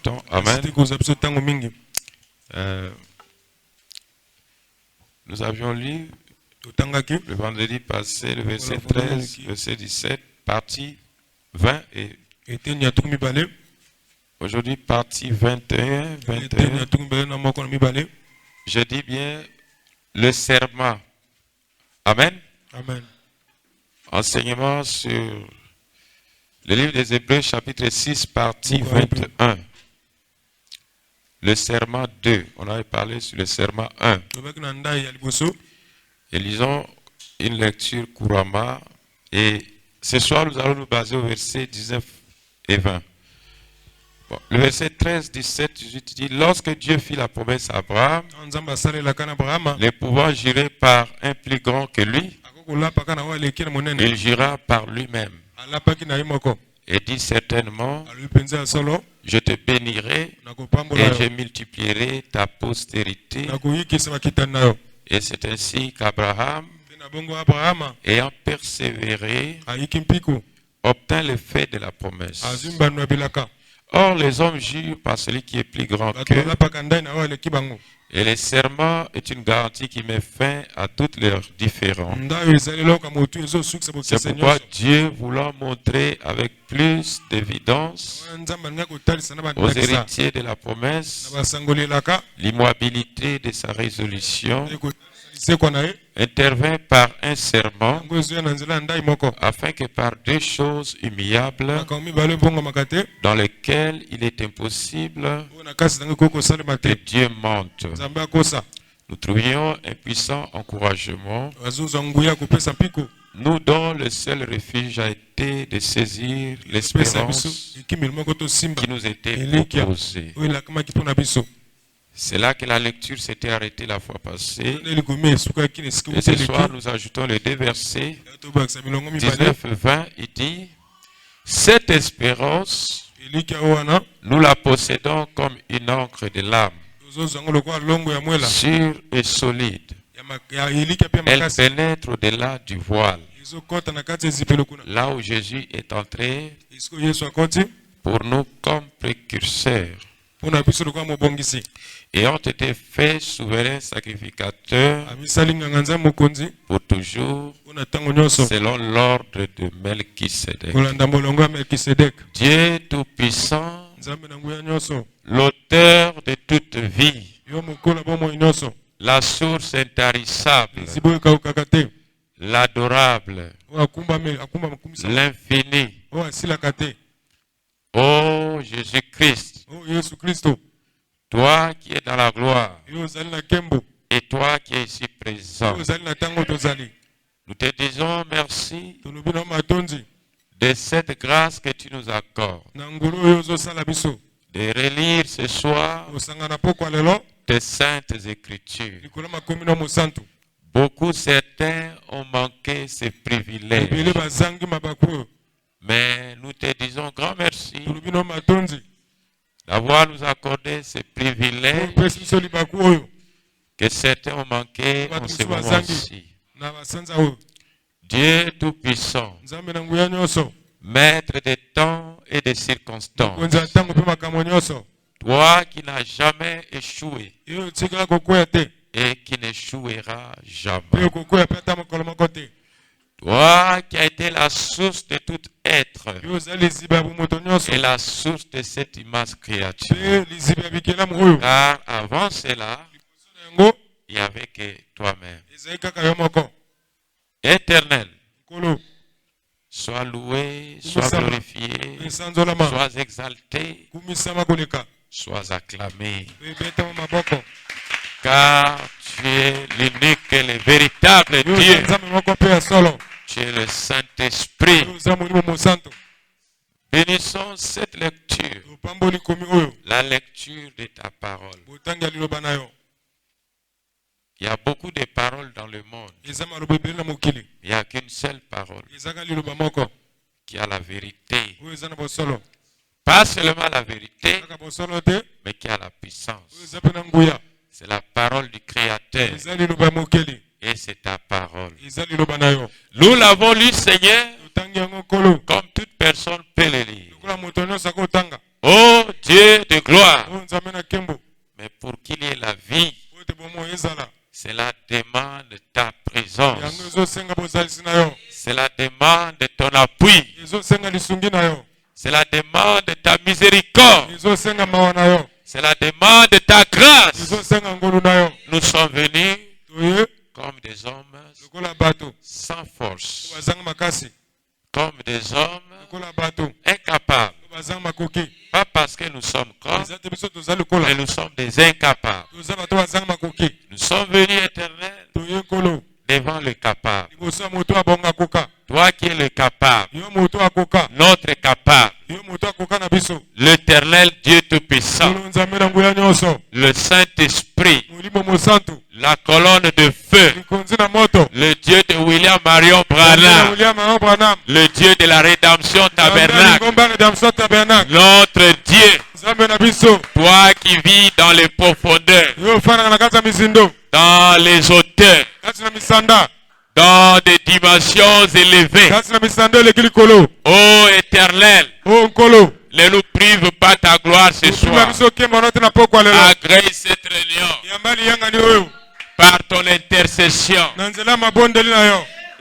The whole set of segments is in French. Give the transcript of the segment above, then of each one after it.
temps. Amen. Nous avions lu le vendredi passé le verset 13, verset 17, partie 20 et aujourd'hui partie 21. Je dis bien le serment. Amen. Amen. Enseignement sur le livre des Hébreux, chapitre 6, partie 21. Le serment 2. On avait parlé sur le serment 1. Et lisons une lecture couramment. Et ce soir, nous allons nous baser au verset 19 et 20. Bon, le verset 13, 17, 18 dit: lorsque Dieu fit la promesse à Abraham, les pouvant jurer par un plus grand que lui, il jura par lui-même. Et dit certainement: je te bénirai et je multiplierai ta postérité. Et c'est ainsi qu'Abraham, ayant persévéré, obtint le fait de la promesse. Or, les hommes jurent par celui qui est plus grand qu'eux. Et le serment est une garantie qui met fin à toutes leurs différends. C'est pourquoi Dieu, voulant montrer avec plus d'évidence aux héritiers de la promesse l'immobilité de sa résolution, intervint par un serment, afin que par deux choses immuables, dans lesquelles il est impossible que Dieu mente, nous trouvions un puissant encouragement, nous dont le seul refuge a été de saisir l'espérance qui nous était proposée. C'est là que la lecture s'était arrêtée la fois passée. Et ce soir, nous ajoutons les deux versets 19 et 20. Il dit: cette espérance, nous la possédons comme une encre de l'âme, sûre et solide. Elle pénètre au-delà du voile, là où Jésus est entré pour nous comme précurseurs, et ont été faits souverains sacrificateurs pour toujours, selon l'ordre de Melchisédek. Dieu Tout-Puissant, l'auteur de toute vie, la source intarissable, l'adorable, l'infini. Ô Jésus-Christ, toi qui es dans la gloire, et toi qui es ici présent, nous te disons merci de cette grâce que tu nous accordes, de relire ce soir tes saintes écritures. Beaucoup, certains ont manqué ces privilèges, mais nous te disons grand merci d'avoir nous accordé ces privilèges que certains ont manqué en ce moment-ci. Dieu Tout-Puissant, Maître des temps et des circonstances, toi qui n'as jamais échoué et qui n'échouera jamais. Toi qui as été la source de tout être et la source de cette immense créature. Car avant cela, il n'y avait que toi-même. Éternel, sois loué, sois glorifié, sois exalté, sois acclamé. Car tu es l'unique et le véritable Dieu. Tu es le Saint-Esprit. Bénissons cette lecture, la lecture de ta parole. Il y a beaucoup de paroles dans le monde. Il n'y a qu'une seule parole qui a la vérité. Pas seulement la vérité, mais qui a la puissance. C'est la parole du Créateur. Et c'est ta parole. Nous l'avons lu, Seigneur, comme toute personne peut le lire. Oh Dieu de gloire. Mais pour qu'il y ait la vie, cela demande ta présence. Cela demande ton appui. Cela demande ta miséricorde. Cela demande ta grâce. Nous sommes venus comme des hommes sans force. Comme des hommes incapables. Pas parce que nous sommes grands, mais nous sommes des incapables. Nous sommes venus, Éternel, devant le capable. Toi qui es le capable, notre capable, l'Éternel Dieu Tout-Puissant, le Saint-Esprit, la colonne de feu, le Dieu de William Marion Branham, le Dieu de la rédemption tabernacle, notre Dieu, toi qui vis dans les profondeurs, dans les hauteurs, dans des dimensions élevées. Ô Éternel, ne nous prive pas ta gloire ce soir. Agrée cette réunion par ton intercession.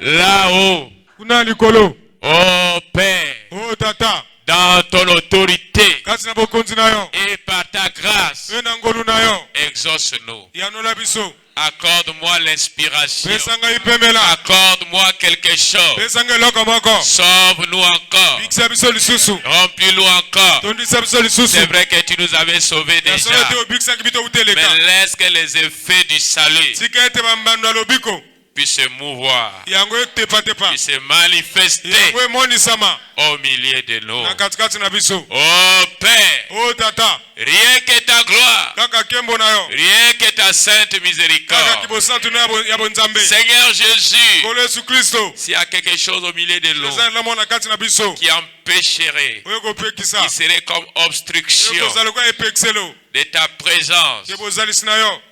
Là-haut, ô Père, dans ton autorité et par ta grâce, exauce-nous. Accorde-moi l'inspiration. Accorde-moi quelque chose. Sauve-nous encore. Remplis-nous encore. C'est vrai que tu nous avais sauvés déjà. Mais laisse que les effets du salut puissent se mouvoir, puissent se manifester au milieu de nous. Oh Père, rien que ta gloire, rien que ta sainte miséricorde. Seigneur Jésus, s'il y a quelque chose au milieu de nous qui empêcherait, qui serait comme obstruction de ta présence,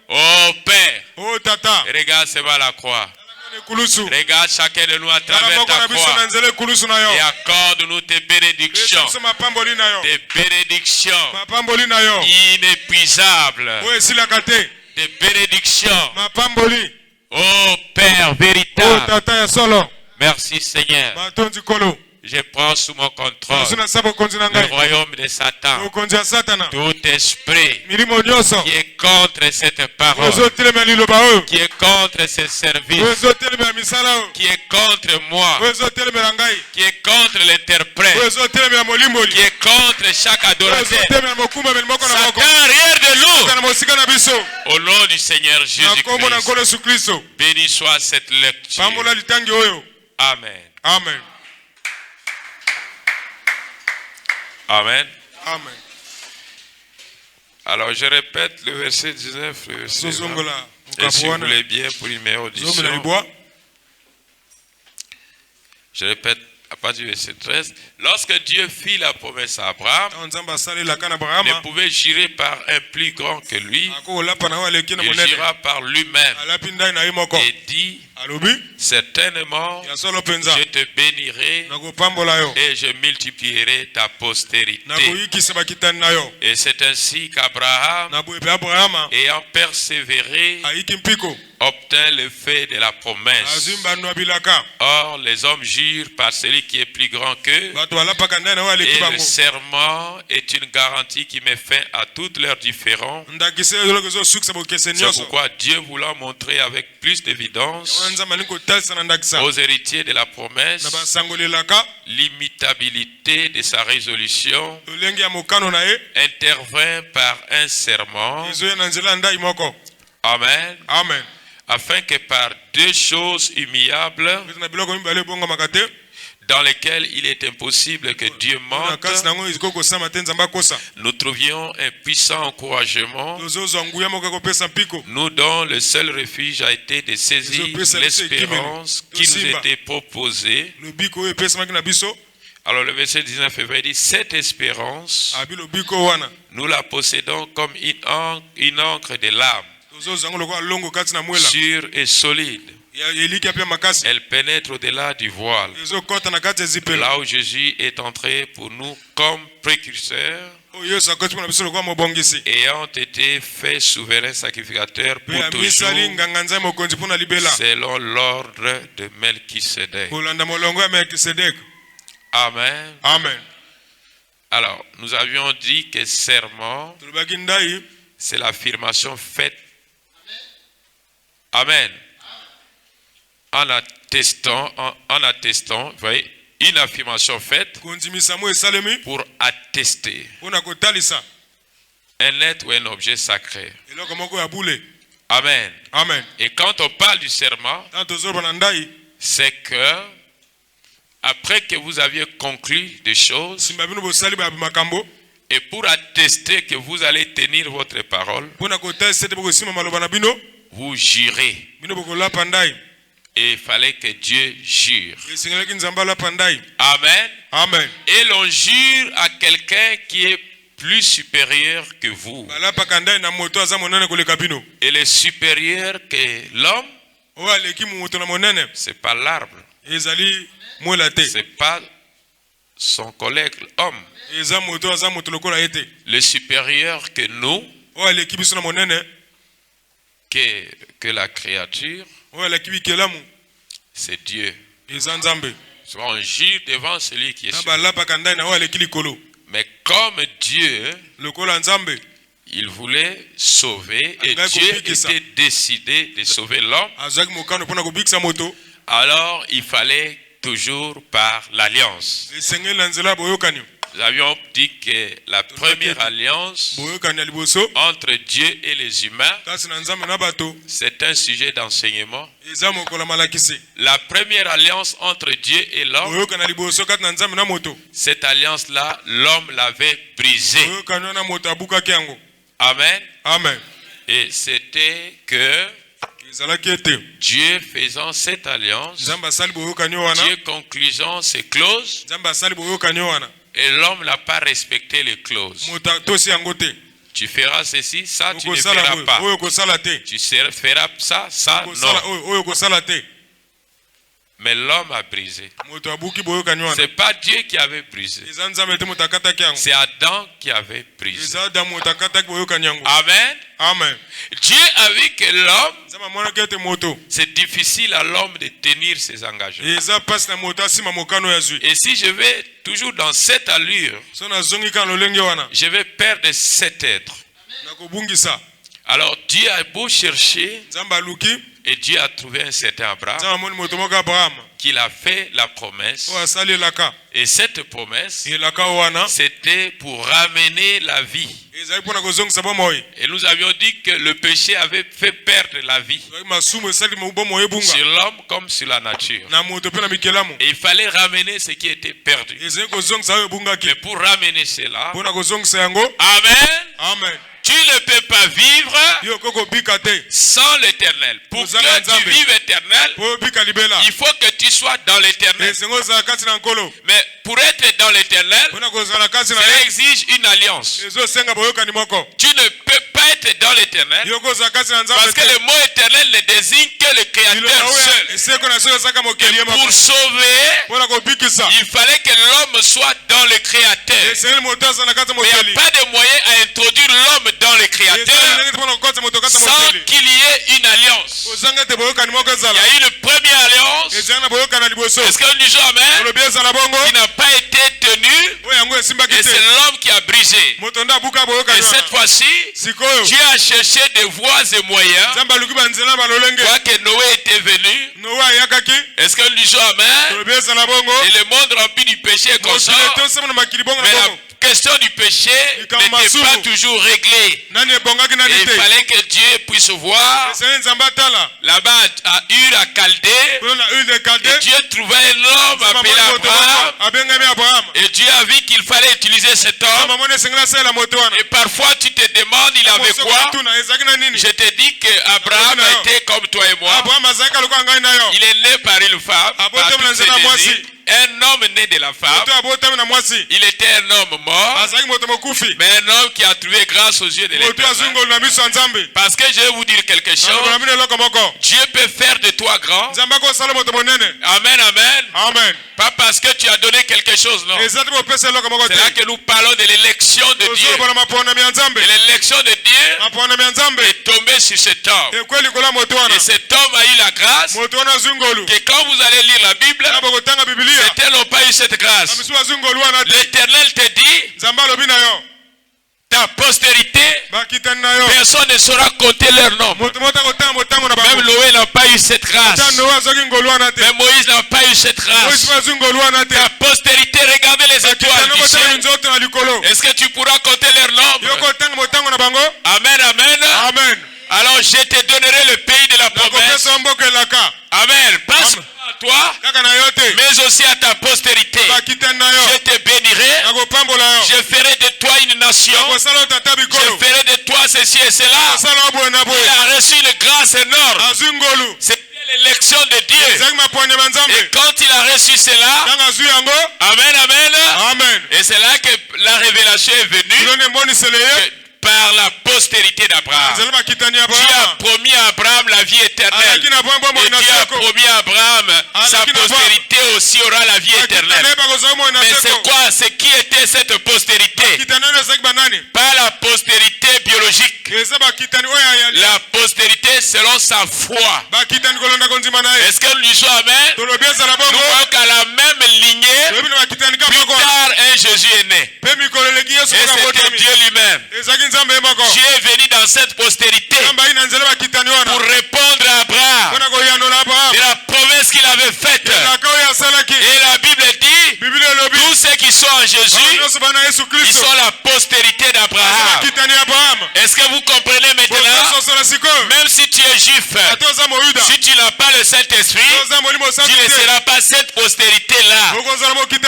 oh Père, regarde c'est la croix. Regarde chacun de nous à travers ta croix et accorde-nous tes bénédictions. Des bénédictions inépuisables. Des bénédictions. Oh Père véritable. Merci Seigneur. Je prends sous mon contrôle le royaume de Satan. Tout esprit qui est contre cette parole, qui est contre ce service, qui est contre moi, qui est contre l'interprète, qui est contre chaque adorateur, Satan arrière de nous. Au nom du Seigneur Jésus-Christ, béni soit cette lecture. Amen. Amen. Amen. Amen. Alors je répète le verset 19, le verset 20. Et si vous voulez bien pour une meilleure audition, je répète à partir du verset 13. Lorsque Dieu fit la promesse à Abraham, il ne pouvait jurer par un plus grand que lui. Il jura par lui-même et dit, certainement je te bénirai et je multiplierai ta postérité. Et c'est ainsi qu'Abraham, ayant persévéré, obtint le fait de la promesse. Or les hommes jurent par celui qui est plus grand qu'eux, et le serment est une garantie qui met fin à toutes leurs différends. C'est pourquoi Dieu voulant montrer avec plus d'évidence aux héritiers de la promesse l'imitabilité de sa résolution, intervint par un serment. Amen. Amen. Afin que par deux choses immuables, dans lesquelles il est impossible que Dieu mente, nous trouvions un puissant encouragement, nous dont le seul refuge a été de saisir l'espérance qui nous était proposée. Alors le verset 19 dit, cette espérance, nous la possédons comme une encre de l'âme, sûre et solide. Elle pénètre au-delà du voile. Là où Jésus est entré pour nous comme précurseur, ayant été fait souverain sacrificateur pour toujours, selon l'ordre de Melchisédek. Amen. Amen. Alors, nous avions dit que serment, c'est l'affirmation faite. Amen. En attestant, vous voyez, une affirmation faite pour attester un être ou un objet sacré. Amen. Amen. Et quand on parle du serment, c'est que après que vous aviez conclu des choses et pour attester que vous allez tenir votre parole, vous jurez. Et il fallait que Dieu jure. Amen. Amen. Et l'on jure à quelqu'un qui est plus supérieur que vous. Et le supérieur que l'homme, c'est pas l'arbre. C'est pas son collègue homme. Le supérieur que nous, que la créature, c'est Dieu. Soit on jure devant celui qui est supérieur. Mais comme Dieu, il voulait sauver et Dieu était décidé de sauver l'homme, alors il fallait toujours par l'alliance. Nous avions dit que la première alliance entre Dieu et les humains, c'est un sujet d'enseignement. La première alliance entre Dieu et l'homme, cette alliance-là, l'homme l'avait brisée. Amen. Amen. Et c'était que Dieu faisant cette alliance, Dieu concluant ces clauses, et l'homme n'a pas respecté les clauses. Tu feras ceci, ça tu ne feras pas. Tu feras ça, ça non. Mais l'homme a brisé. Ce n'est pas Dieu qui avait brisé. C'est Adam qui avait brisé. Amen. Amen. Dieu a vu que l'homme, c'est difficile à l'homme de tenir ses engagements. Et si je vais toujours dans cette allure, je vais perdre cet être. Alors Dieu a beau chercher, et Dieu a trouvé un certain Abraham qu'il a fait la promesse. Et cette promesse, c'était pour ramener la vie. Et nous avions dit que le péché avait fait perdre la vie sur l'homme comme sur la nature. Et il fallait ramener ce qui était perdu. Mais pour ramener cela, Amen. Amen. Tu ne peux pas vivre sans l'éternel. Pour que tu vives éternel, il faut que tu sois dans l'éternel. Mais pour être dans l'éternel, ça exige une alliance. Tu ne peux pas être dans l'éternel parce que le mot éternel ne désigne que le créateur seul. Et pour sauver, il fallait que l'homme soit dans le créateur. Mais il n'y a pas de moyen à introduire l'homme dans le créateur sans qu'il y ait une alliance. Il y a eu une première alliance. Est-ce que nous disons Amen? Qui n'a pas été tenue. Et c'est l'homme qui a brisé. Et cette fois-ci, Dieu a cherché des voies et moyens. Quoique Noé était venu. Est-ce que nous disons Amen? Et le monde rempli du péché est constant. Mais la question du péché n'était pas toujours réglée. Et il fallait que Dieu puisse voir là-bas à Ur à Chaldée. Et Dieu trouvait un homme appelé Abraham. Et Dieu a vu qu'il fallait utiliser cet homme. Et parfois tu te demandes il avait quoi? Je te dis qu'Abraham était comme toi et moi. Il est né par une femme. un homme né de la femme. Il était un homme mort, mais un homme qui a trouvé grâce aux yeux de l'Éternel. Parce que je vais vous dire quelque chose. Dieu peut faire de toi grand. Amen, amen. Amen. Pas parce que tu as donné quelque chose, non. C'est là que nous parlons de l'élection de Dieu. Et l'élection de Dieu est tombée sur cet homme. Et cet homme a eu la grâce que quand vous allez lire la Bible, certains n'ont pas eu cette grâce. L'Éternel te dit, ta postérité, personne ne saura compter leur nom. Même Noé n'a pas eu cette grâce. Même Moïse n'a pas eu cette grâce. Ta postérité, regardez les étoiles du ciel. Est-ce que tu pourras compter leur nom? Amen, amen. Amen. Alors je te donnerai le pays de la promesse. Amen. Pense à toi, mais aussi à ta postérité. Je te bénirai. Je ferai de toi une nation. Je ferai de toi ceci et cela. Il a reçu une grâce énorme. C'était l'élection de Dieu. Et quand il a reçu cela, amen, amen. Amen. Et c'est là que la révélation est venue. Par la postérité d'Abraham. Dieu a promis à Abraham la vie éternelle. Et Dieu a promis à Abraham sa postérité aussi aura la vie éternelle. Mais c'est quoi? C'est qui était cette postérité? Pas la postérité biologique. La postérité selon sa foi. Est-ce que nous disons amen? Nous voyons qu'à la même lignée, plus tard un Jésus est né. Et c'était Dieu lui-même. Dieu est venu dans cette postérité pour répondre à Abraham et la promesse qu'il avait faite. Et la Bible dit, tous ceux qui sont en Jésus, ils sont la postérité d'Abraham. Est-ce que vous comprenez maintenant? Même si tu es juif, si tu n'as pas le Saint-Esprit, tu ne seras pas cette postérité-là.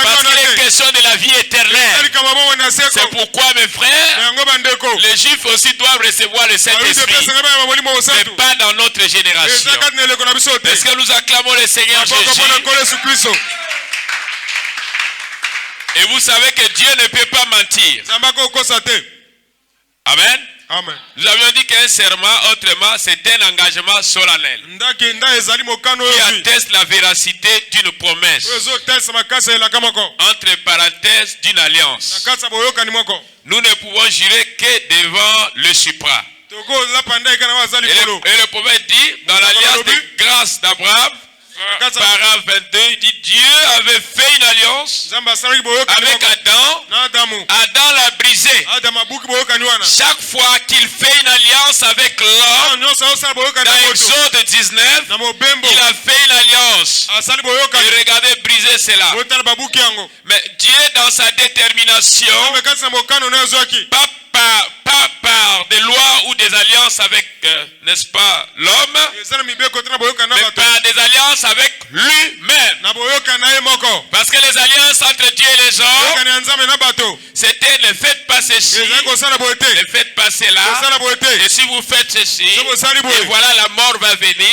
Parce qu'il est question de la vie éternelle. C'est pourquoi mes frères, les juifs aussi doivent recevoir le Saint-Esprit, mais pas dans notre génération. Est-ce que nous acclamons le Seigneur Jésus? Et vous savez que Dieu ne peut pas mentir. Amen. Amen. Nous avions dit qu'un serment, autrement, c'est un engagement solennel qui atteste la véracité d'une promesse, entre parenthèses d'une alliance. Nous ne pouvons jurer que devant le supra. Et le prophète dit, dans l'alliance de grâce d'Abraham, Paragraphe 22, il dit Dieu avait fait une alliance avec Adam. Adam l'a brisé. Chaque fois qu'il fait une alliance avec l'homme, dans Exode 19, il a fait une alliance. Et regardez, briser cela. Mais Dieu, dans sa détermination, pas par des lois ou des alliances avec, n'est-ce pas, l'homme, mais par des alliances avec lui-même. Parce que les alliances entre Dieu et les hommes, c'était ne faites pas ceci, ne faites pas cela, et si vous faites ceci, et voilà la mort va venir.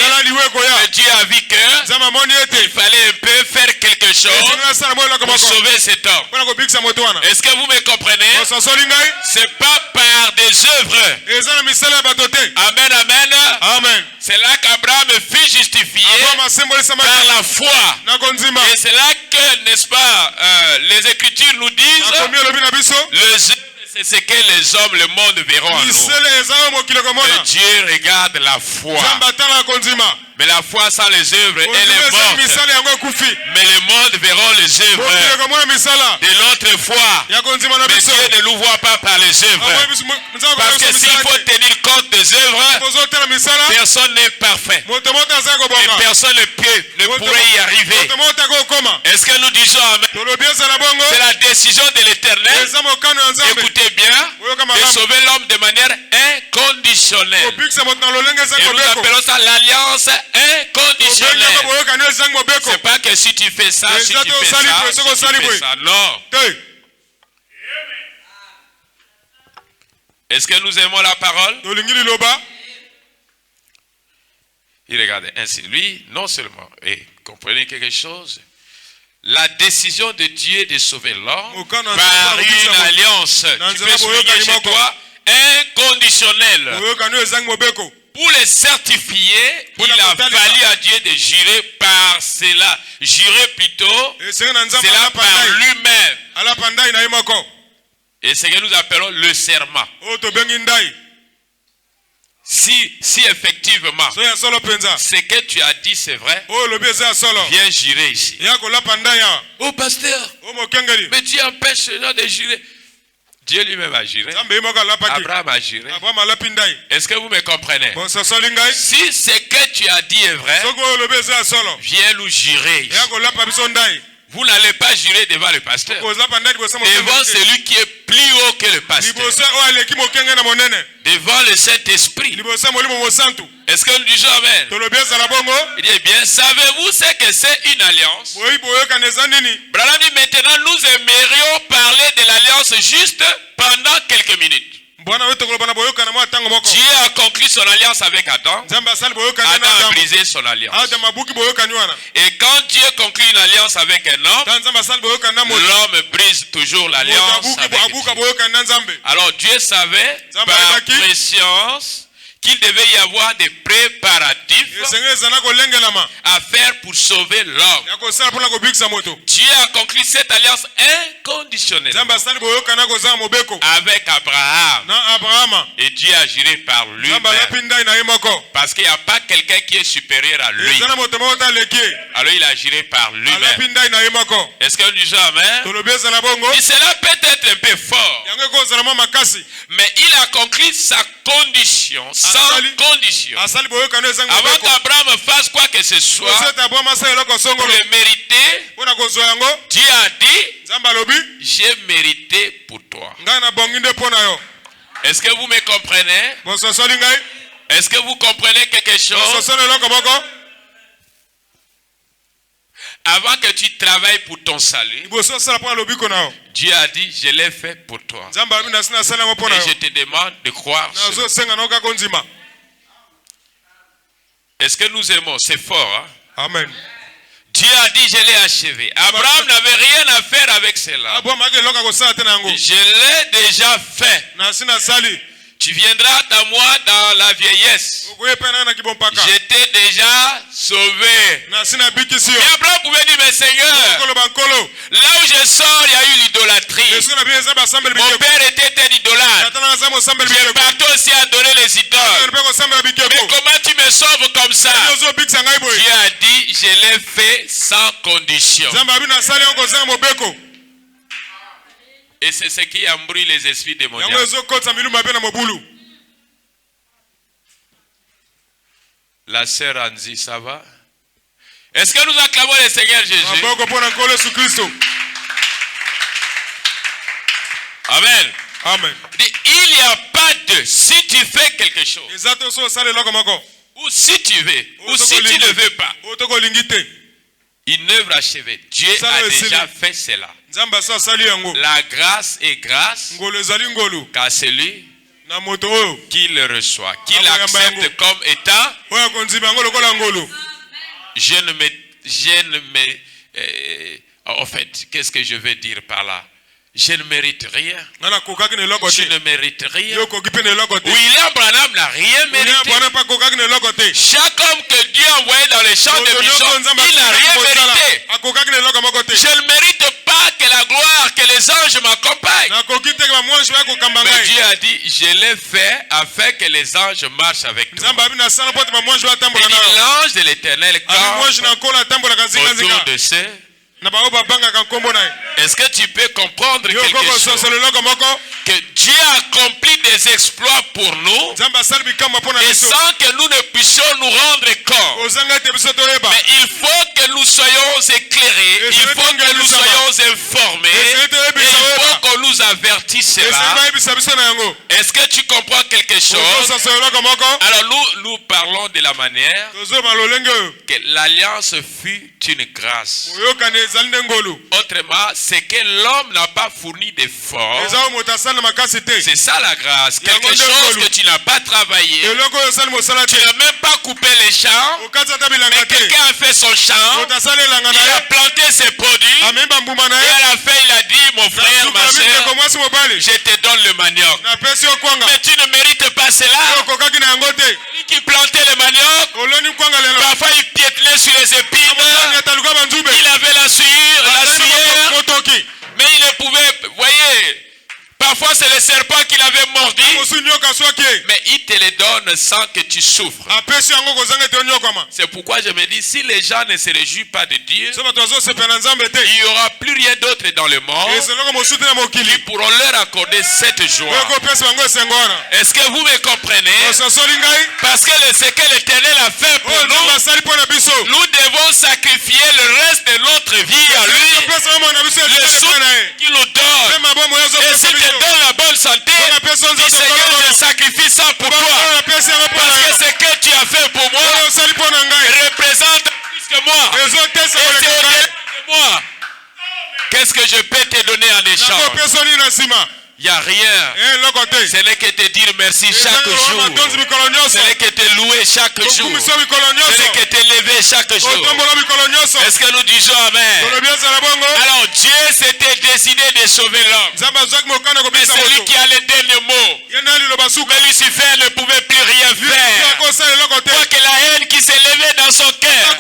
Mais Dieu a vu qu'il fallait un peu faire quelque chose pour sauver cet homme. Est-ce que vous me comprenez? C'est pas par des œuvres. Amen, amen. Amen. C'est là qu'Abraham fut justifié par la foi. Et c'est là que, n'est-ce pas, les Écritures nous disent, c'est ce que les hommes, le monde verront en nous. Mais Dieu regarde la foi. Mais la foi sans les œuvres, elle est morte. Mais le monde verront les œuvres de notre foi. Mais Dieu ne nous voit pas par les œuvres. Parce que s'il faut tenir compte des œuvres, personne n'est parfait. Et personne ne pourrait y arriver. Est-ce que nous disons amen? C'est la décision de l'Éternel. Écoutez bien. De sauver l'homme de manière inconditionnelle. Et nous appelons ça l'alliance inconditionnelle. C'est pas que si tu fais ça, si tu fais ça, si tu fais ça. Non. Est-ce que nous aimons la parole? Il regardait ainsi. Lui, non seulement, et comprenez quelque chose, la décision de Dieu de sauver l'homme par une alliance, tu peux souligner chez toi, inconditionnelle. Pour les certifier, il a fallu à Dieu de jurer par cela. Jurer plutôt, cela par lui-même. Et ce que nous appelons le serment. Si effectivement ce que tu as dit c'est vrai, viens jurer ici. Oh pasteur, mais Dieu empêche les gens de jurer. Dieu lui-même a juré. Abraham a juré. Est-ce que vous me comprenez? Si ce que tu as dit est vrai, viens nous jurer ici. Vous n'allez pas jurer devant le pasteur, devant celui qui est plus haut que le pasteur, devant le Saint-Esprit. Est-ce que nous disons amen? Il dit bien, savez-vous ce que c'est une alliance? Branham dit maintenant nous aimerions parler de l'alliance juste pendant quelques minutes. Dieu a conclu son alliance avec Adam. Adam a brisé son alliance. Et quand Dieu conclut une alliance avec un homme, l'homme brise toujours l'alliance avec Dieu. Alors Dieu savait par préscience qu'il devait y avoir des préparatifs à faire pour sauver l'homme. Dieu a conclu cette alliance inconditionnelle avec Abraham. Et Dieu a juré par lui-même. Parce qu'il n'y a pas quelqu'un qui est supérieur à lui. Alors il a juré par lui-même. Est-ce que nous disons amen? Et cela peut être un peu fort. Mais il a conclu sa condition. Sans condition. Avant qu'Abraham fasse quoi que ce soit pour le mériter, Dieu a dit, j'ai mérité pour toi. Est-ce que vous me comprenez? Est-ce que vous comprenez quelque chose? Avant que tu travailles pour ton salut, Dieu a dit, je l'ai fait pour toi. Et je te demande de croire. Est-ce que nous aimons? C'est fort. Hein? Amen. Dieu a dit, je l'ai achevé. Abraham n'avait rien à faire avec cela. Je l'ai déjà fait. Tu viendras à moi dans la vieillesse. Je t'ai déjà sauvé. Et Abraham pouvait dire, mais Seigneur, là où je sors, il y a eu l'idolâtrie. Mon père était un idolâtre. Je partais aussi à adorer les idoles. Mais comment tu me sauves comme ça? Dieu a dit, je l'ai fait sans condition. Et c'est ce qui embrouille les esprits démoniaques. La sœur Anzi, ça va? Est-ce que nous acclamons le Seigneur Jésus? Amen. Amen. Il n'y a pas de si tu fais quelque chose, ou si tu veux, ou si tu ne veux pas, une œuvre achevée. Dieu a déjà fait cela. La grâce est grâce qu'à celui qui le reçoit, qui l'accepte comme étant. En fait, qu'est-ce que je veux dire par là? Je ne mérite rien. Tu ne mérites rien. William Branham n'a rien mérité. Chaque homme que Dieu a envoyé dans les champs de mission, il n'a rien mérité. Je ne mérite pas que la gloire, que les anges m'accompagnent. Mais Dieu a dit, je l'ai fait afin que les anges marchent avec nous. Et l'ange de l'Éternel campe autour de ceux. Est-ce que tu peux comprendre quelque chose? Que Dieu a accompli des exploits pour nous et sans que nous ne puissions nous rendre compte. Mais il faut que nous soyons éclairés, il faut que nous soyons informés, et il faut qu'on nous avertit cela. Est-ce que tu comprends quelque chose? Alors nous parlons de la manière que l'alliance fut une grâce. Autrement, c'est que l'homme n'a pas fourni d'efforts. C'est ça la grâce. Quelque chose que tu n'as pas travaillé. Tu n'as même pas coupé les champs. Mais quelqu'un a fait son champ. Il a planté ses produits. Et à la fin, il a dit, mon frère, ma soeur, je te donne le manioc. Mais tu ne mérites pas cela. Lui qui plantait le manioc, parfois il piétinait sur les épines. Il avait la sueur, mais il ne pouvait, voyez, parfois c'est le serpent qui l'avait mordu, mais il te les donne sans que tu souffres. C'est pourquoi je me dis, si les gens ne se réjouissent pas de Dieu, il n'y aura plus rien d'autre dans le monde qui pourront leur accorder cette joie. Est-ce que vous me comprenez? Parce que ce que l'Éternel a fait pour nous, nous devons sacrifier le reste de notre vie à lui, le soutien qu'il nous donne. Et s'il te donne la bonne santé, dis Seigneur, je sacrifie ça pour toi. Parce que ce que tu as fait pour moi représente plus que moi. Et c'est au-delà de moi. Qu'est-ce que je peux te donner en échange? Il n'y a rien. Ce n'est que te dire merci chaque jour. Ce n'est que te louer chaque jour. Ce n'est que te lever chaque jour. Est-ce que nous disons Amen? Alors Dieu s'était décidé de sauver l'homme. Mais c'est lui qui a le dernier mot. Mais Lucifer ne pouvait plus rien faire. Quoi que la haine qui s'est levée dans son cœur,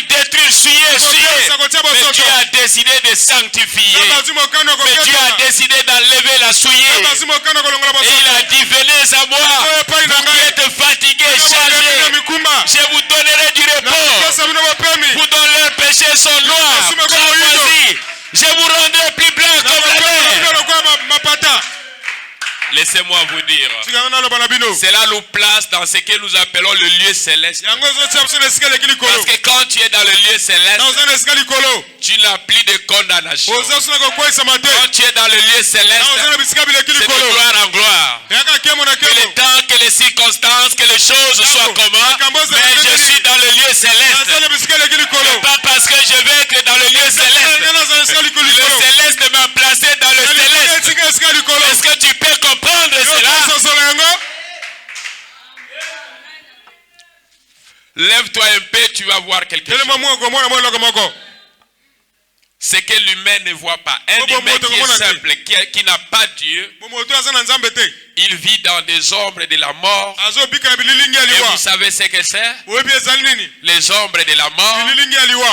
détruire, suyer. Mais Dieu a décidé de sanctifier. Mais Dieu a décidé d'enlever la souillure. Et il a dit, venez à moi, vous qui êtes fatigués, chargés, je vous donnerai du repos. Vous dont leurs péchés sont noirs, je vous rendrai plus blanc comme la neige. Laissez-moi vous dire, cela nous place dans ce que nous appelons le lieu céleste. Parce que quand tu es dans le lieu céleste, tu n'as plus de condamnation. Quand tu es dans le lieu céleste, c'est de gloire en gloire. Que le temps, que les circonstances, que les choses soient comment, mais je suis dans le lieu céleste. Et pas parce que je vais être dans le lieu céleste. Le céleste m'a placé dans le céleste. Est-ce que tu peux comprendre cela? Lève-toi un peu, tu vas voir quelque chose. C'est que l'humain ne voit pas. Un humain qui est simple, qui n'a pas Dieu, il vit dans des ombres de la mort. Et vous savez ce que c'est? Les ombres de la mort,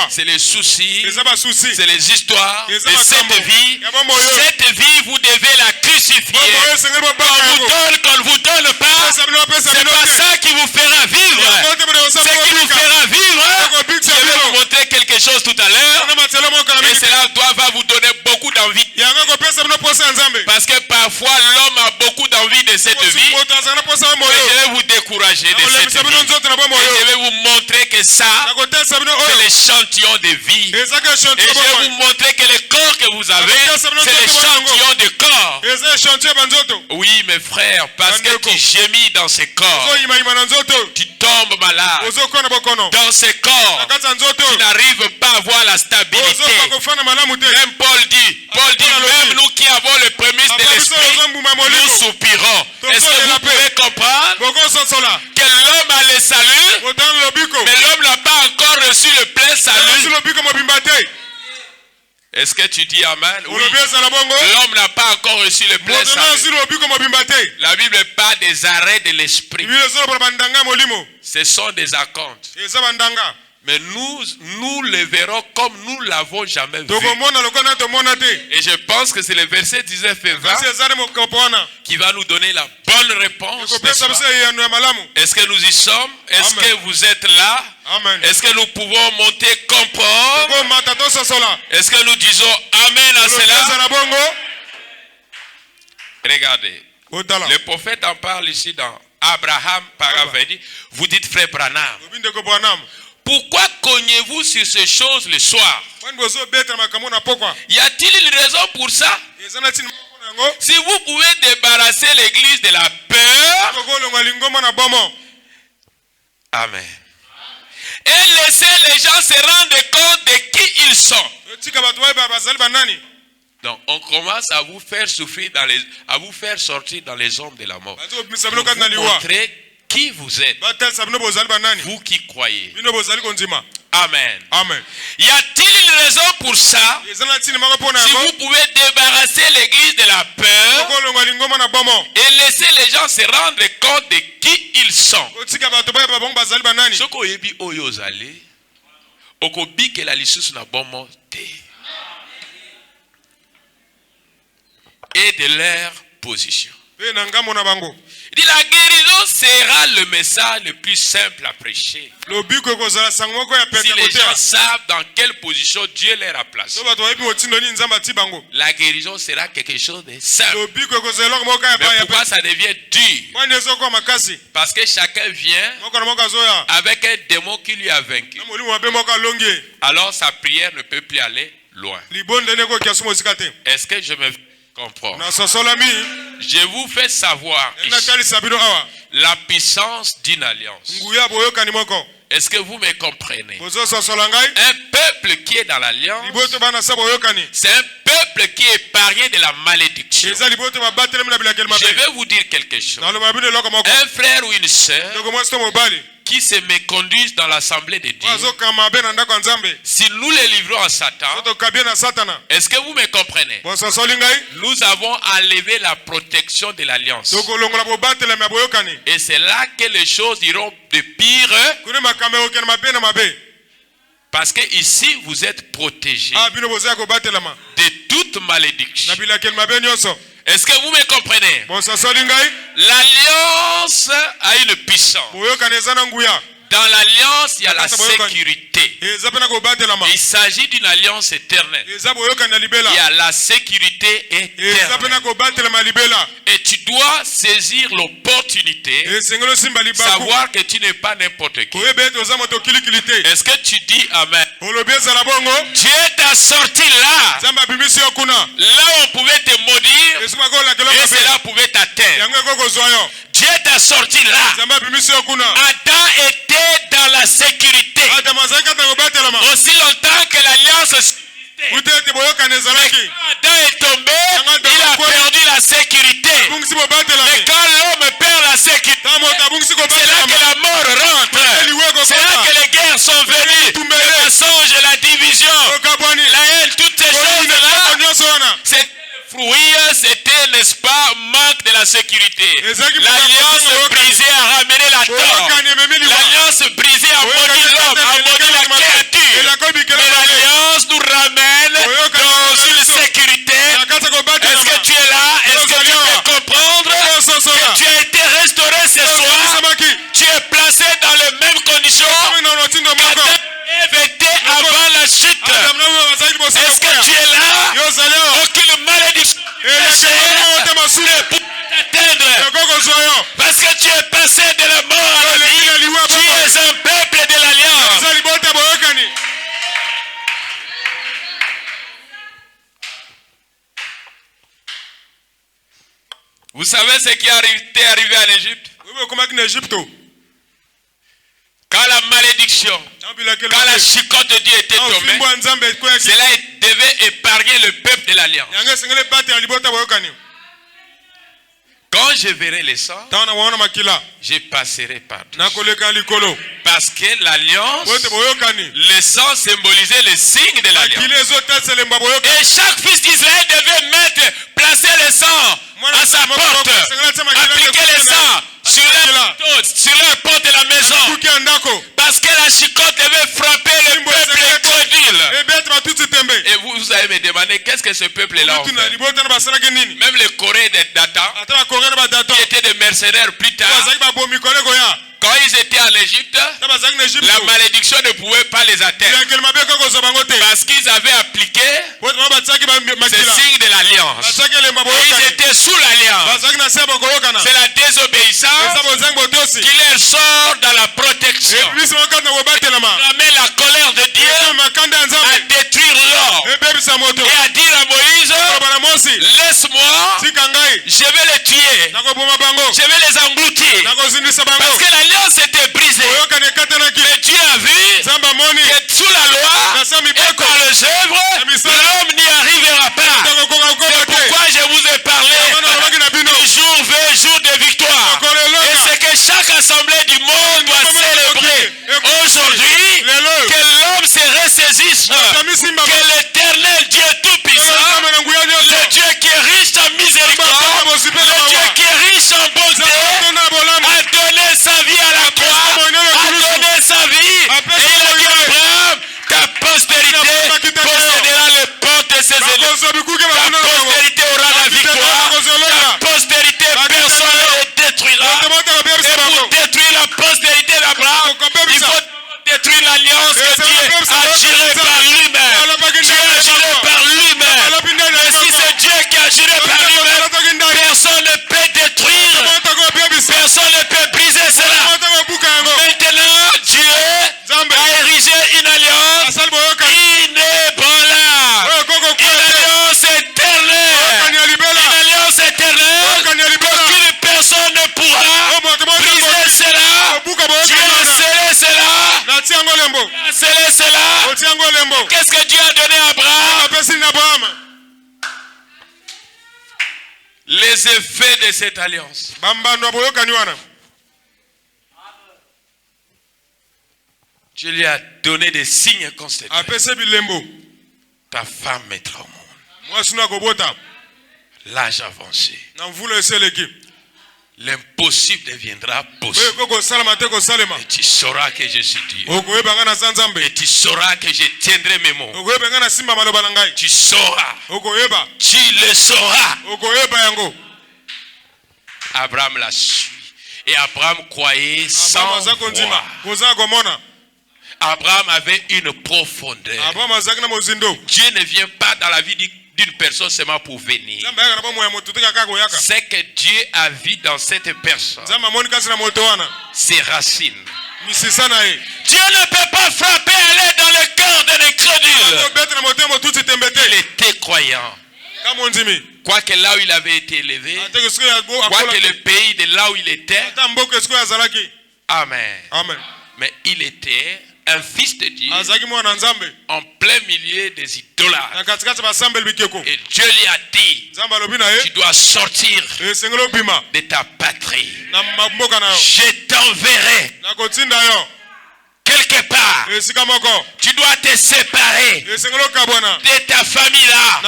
c'est les soucis, c'est les histoires de cette vie. Cette vie, vous devez la crucifier. Qu'on ne vous donne pas, c'est pas ça qui vous fera vivre. Ce qui vous fera vivre, je vais vous montrer quelque chose tout à l'heure. Et cela va vous donner beaucoup d'envie. Parce que parfois l'homme a beaucoup d'envie de cette vie. Et je vais vous décourager de cette vie. Et je vais vous montrer que ça, c'est l'échantillon de vie. Et je vais vous montrer que le corps que vous avez, c'est l'échantillon de corps. Oui, mes frères, parce que tu gémis dans ce corps, tu tombes malade. Dans ce corps, tu n'arrives pas à avoir la stabilité. Même Paul dit, même nous qui avons le prémisse de l'esprit, nous soupirons. Est-ce que vous pouvez comprendre que l'homme a le salut, mais l'homme n'a pas encore reçu le plein salut? Est-ce que tu dis Amen? Oui. L'homme n'a pas encore reçu le plein salut. La Bible parle des arrêts de l'esprit. Ce sont des acomptes. Mais nous le verrons comme nous ne l'avons jamais vu. Et je pense que c'est le verset 19 et 20 qui va nous donner la bonne réponse. Est-ce que nous y sommes? Est-ce que vous êtes là? Est-ce que nous pouvons monter comprendre? Est-ce que nous disons Amen à cela? Regardez. Le prophète en parle ici dans Abraham, paragraphe dit, vous dites frère Branham. Pourquoi cognez-vous sur ces choses le soir? Y a-t-il une raison pour ça? Si vous pouvez débarrasser l'église de la peur, amen, et laisser les gens se rendre compte de qui ils sont. Donc on commence à vous faire souffrir à vous faire sortir dans les ombres de la mort. Pour vous montrer qui vous êtes. Vous qui croyez. Amen. Amen. Y a-t-il une raison pour ça? Si vous pouvez débarrasser l'église de la peur et laisser les gens se rendre compte de qui ils sont. Et de leur position. Il dit la guérison sera le message le plus simple à prêcher. Si les gens savent dans quelle position Dieu leur a placé. La guérison sera quelque chose de simple. Mais pourquoi ça devient dur? Parce que chacun vient avec un démon qui lui a vaincu. Alors sa prière ne peut plus aller loin. Est-ce que je me comprends? Je vous fais savoir ici la puissance d'une alliance. Est-ce que vous me comprenez? Un peuple qui est dans l'alliance, c'est un peuple qui est épargné de la malédiction. Je vais vous dire quelque chose. Un frère ou une sœur qui se méconduisent dans l'assemblée de Dieu, si nous les livrons à Satan, est-ce que vous me comprenez? Nous avons enlevé la protection de l'alliance. Et c'est là que les choses iront de pire. Parce que ici vous êtes protégés de toute malédiction. Est-ce que vous me comprenez? L'alliance a une puissance. Dans l'alliance, il y a la sécurité. Il s'agit d'une alliance éternelle. Il y a la sécurité éternelle. Et tu dois saisir l'opportunité, savoir que tu n'es pas n'importe qui. Est-ce que tu dis Amen? Dieu t'a sorti là. Là où on pouvait te maudire et cela pouvait t'atteindre. Dieu t'a sorti là. Adam était dans la sécurité. Aussi longtemps que l'alliance. Mais quand Adam est tombé, il a perdu la sécurité. Mais quand l'homme perd la sécurité, c'est là que la mort rentre. C'est là que les guerres sont venues. Le mensonge, la division, la haine, toutes ces choses-là. C'est fruit, c'était, n'est-ce pas, manque de la sécurité. L'alliance brisée a ramené la tort. L'alliance brisée a maudit l'homme, a maudit la créature. Mais l'alliance nous ramène dans une sécurité. Est-ce que tu es là? Est-ce que tu peux comprendre que tu as été restauré ce soir? Tu es placé dans les mêmes conditions qu'Adam et Ève étaient avant la chute. Est-ce que tu es là? Aucune malédiction ne peut t'atteindre. Parce que tu es passé de la mort à la vie. Tu es un peuple de l'alliance. Vous savez ce qui est arrivé en Égypte? Quand la malédiction, quand la chicotte de Dieu était tombée, cela devait épargner le peuple de l'alliance. Quand je verrai les sangs, je passerai par-dessus. Parce que l'alliance, le sang symbolisait le signe de l'alliance. Et chaque fils d'Israël devait placer le sang à sa porte, appliquer le sang sur la porte de la maison. Parce que la chicotte devait frapper le peuple incrédule. Et vous allez me demander qu'est-ce que ce peuple-là a fait. Même les Coréens de Datan, qui étaient des mercenaires plus tard, quand ils étaient en Égypte, la malédiction ne pouvait pas les atteindre. Parce qu'ils avaient appliqué C'est signe de l'alliance. Ils étaient sous l'alliance. C'est la désobéissance qui les sort dans la protection. Ramène la colère de Dieu à détruire l'or et à dire à Moïse, laisse-moi, je vais les tuer, je vais les engloutir, parce que l'alliance était brisée. Mais Dieu a vu que sous la loi et par les œuvres, l'homme n'y arrivera pas. C'est pourquoi je vous ai parlé du jour V, jour de victoire. Et c'est que chaque assemblée du monde doit célébrer aujourd'hui que l'homme se ressaisisse, que l'éternel Dieu Tout-Puissant, le Dieu qui est riche en miséricorde, le Dieu qui est riche en bonté, a donné sa vie à la croix, a donné sa vie, et il a dit à Abraham, ta postérité possédera les portes de ses ennemis. Ta postérité aura la victoire. Ta postérité, personne ne les détruira. Et pour détruire la postérité d'Abraham, il faut détruire l'alliance que Dieu a gérée par lui-même. Dieu a géré par lui-même. Et si c'est Dieu qui a géré par lui-même, personne ne peut détruire. Personne ne peut briser cela. Maintenant, Dieu a érigé une alliance inébranlable. Une alliance éternelle. Une alliance éternelle. Aucune personne ne pourra briser cela. Dieu a scellé cela. Dieu a scellé cela. Qu'est-ce que Dieu a donné à Abraham? Les effets de cette alliance. Dieu lui a donné des signes constants. Ta femme mettra au monde. L'âge avancé. L'impossible deviendra possible. Et tu sauras que je suis Dieu. Et tu sauras que je tiendrai mes mots. Tu sauras. Tu le sauras. Abraham l'a su. Et Abraham croyait sans voir. Abraham avait une profondeur. Dieu ne vient pas dans la vie d'une personne seulement pour venir. C'est que Dieu a vu dans cette personne ses racines. Dieu ne peut pas frapper aller dans le cœur de l'incrédule. Il était croyant. Quoique là où il avait été élevé, quoique le pays de là où il était, Amen. Mais il était un fils de Dieu en plein milieu des idolâtres. Et Dieu lui a dit, tu dois sortir de ta patrie. Je t'enverrai quelque part. Tu dois te séparer de ta famille là,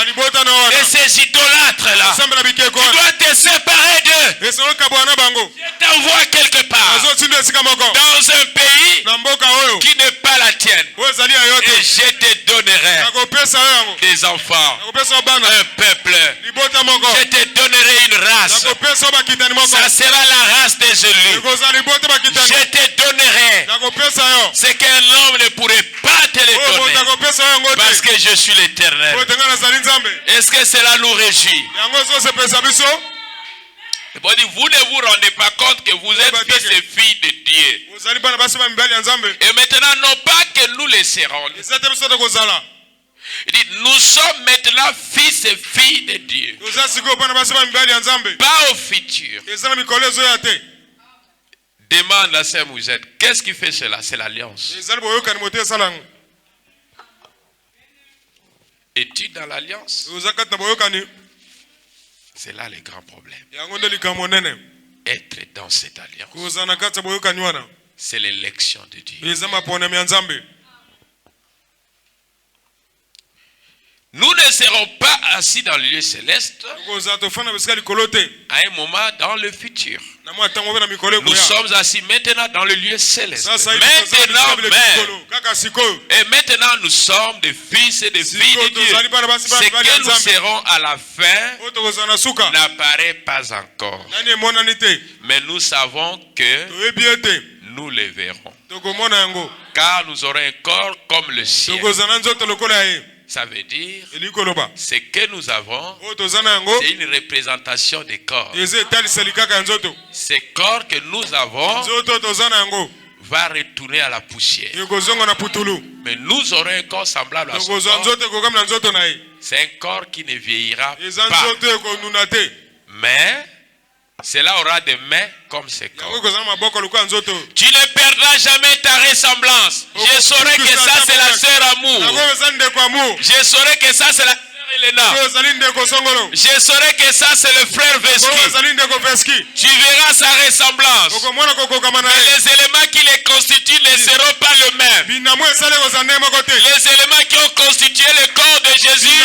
de ces idolâtres là. Tu dois te séparer d'eux. Je t'envoie quelque part dans un pays qui n'est pas la tienne. Et je te donnerai des enfants, un peuple. Je te donnerai une race. Ça sera la race des élus. Je te donnerai ce qu'un homme ne pourrait pas te le donner, parce que je suis l'Éternel. Est-ce que cela nous réjouit? Vous ne vous rendez pas compte que vous êtes fils et filles de Dieu. Et maintenant, non pas que nous les serons. Il dit, nous sommes maintenant fils et filles de Dieu. Pas au futur. Demande à ce que vous êtes. Qu'est-ce qui fait cela? C'est l'alliance. Es-tu dans l'alliance? C'est là le grand problème. Être dans cette alliance, c'est l'élection de Dieu. Nous ne serons pas assis dans le lieu céleste à un moment dans le futur. Nous sommes assis maintenant dans le lieu céleste. Maintenant même. Et maintenant nous sommes des fils et des filles de Dieu. Ce que nous serons à la fin n'apparaît pas encore. Mais nous savons que nous les verrons. Car nous aurons un corps comme le ciel. Ça veut dire ce que nous avons, c'est une représentation des corps. Ces corps que nous avons va retourner à la poussière. Mais nous aurons un corps semblable à son corps. C'est un corps qui ne vieillira pas. Mais cela aura des mains comme ces corps. Tu ne perdras jamais ta ressemblance. Je saurai que ça c'est la sœur Amour. Je saurai que ça c'est la sœur Elena. Je saurai que ça c'est le frère Veski. Tu verras sa ressemblance. Mais les éléments qui les constituent ne seront pas les mêmes. Les éléments qui ont constitué le corps de Jésus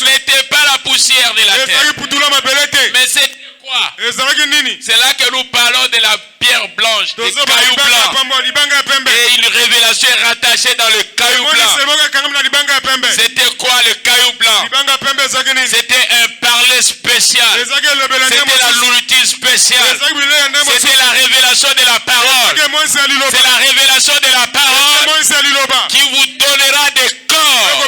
n'étaient pas la poussière de la terre. Mais c'est quoi? C'est là que nous parlons de la pierre blanche, des cailloux blancs. Et une révélation est rattachée dans le caillou blanc. C'était quoi le caillou blanc? C'était un parler spécial. C'était la nourriture spéciale. C'était la révélation de la parole. C'est la révélation de la parole qui vous donnera des corps.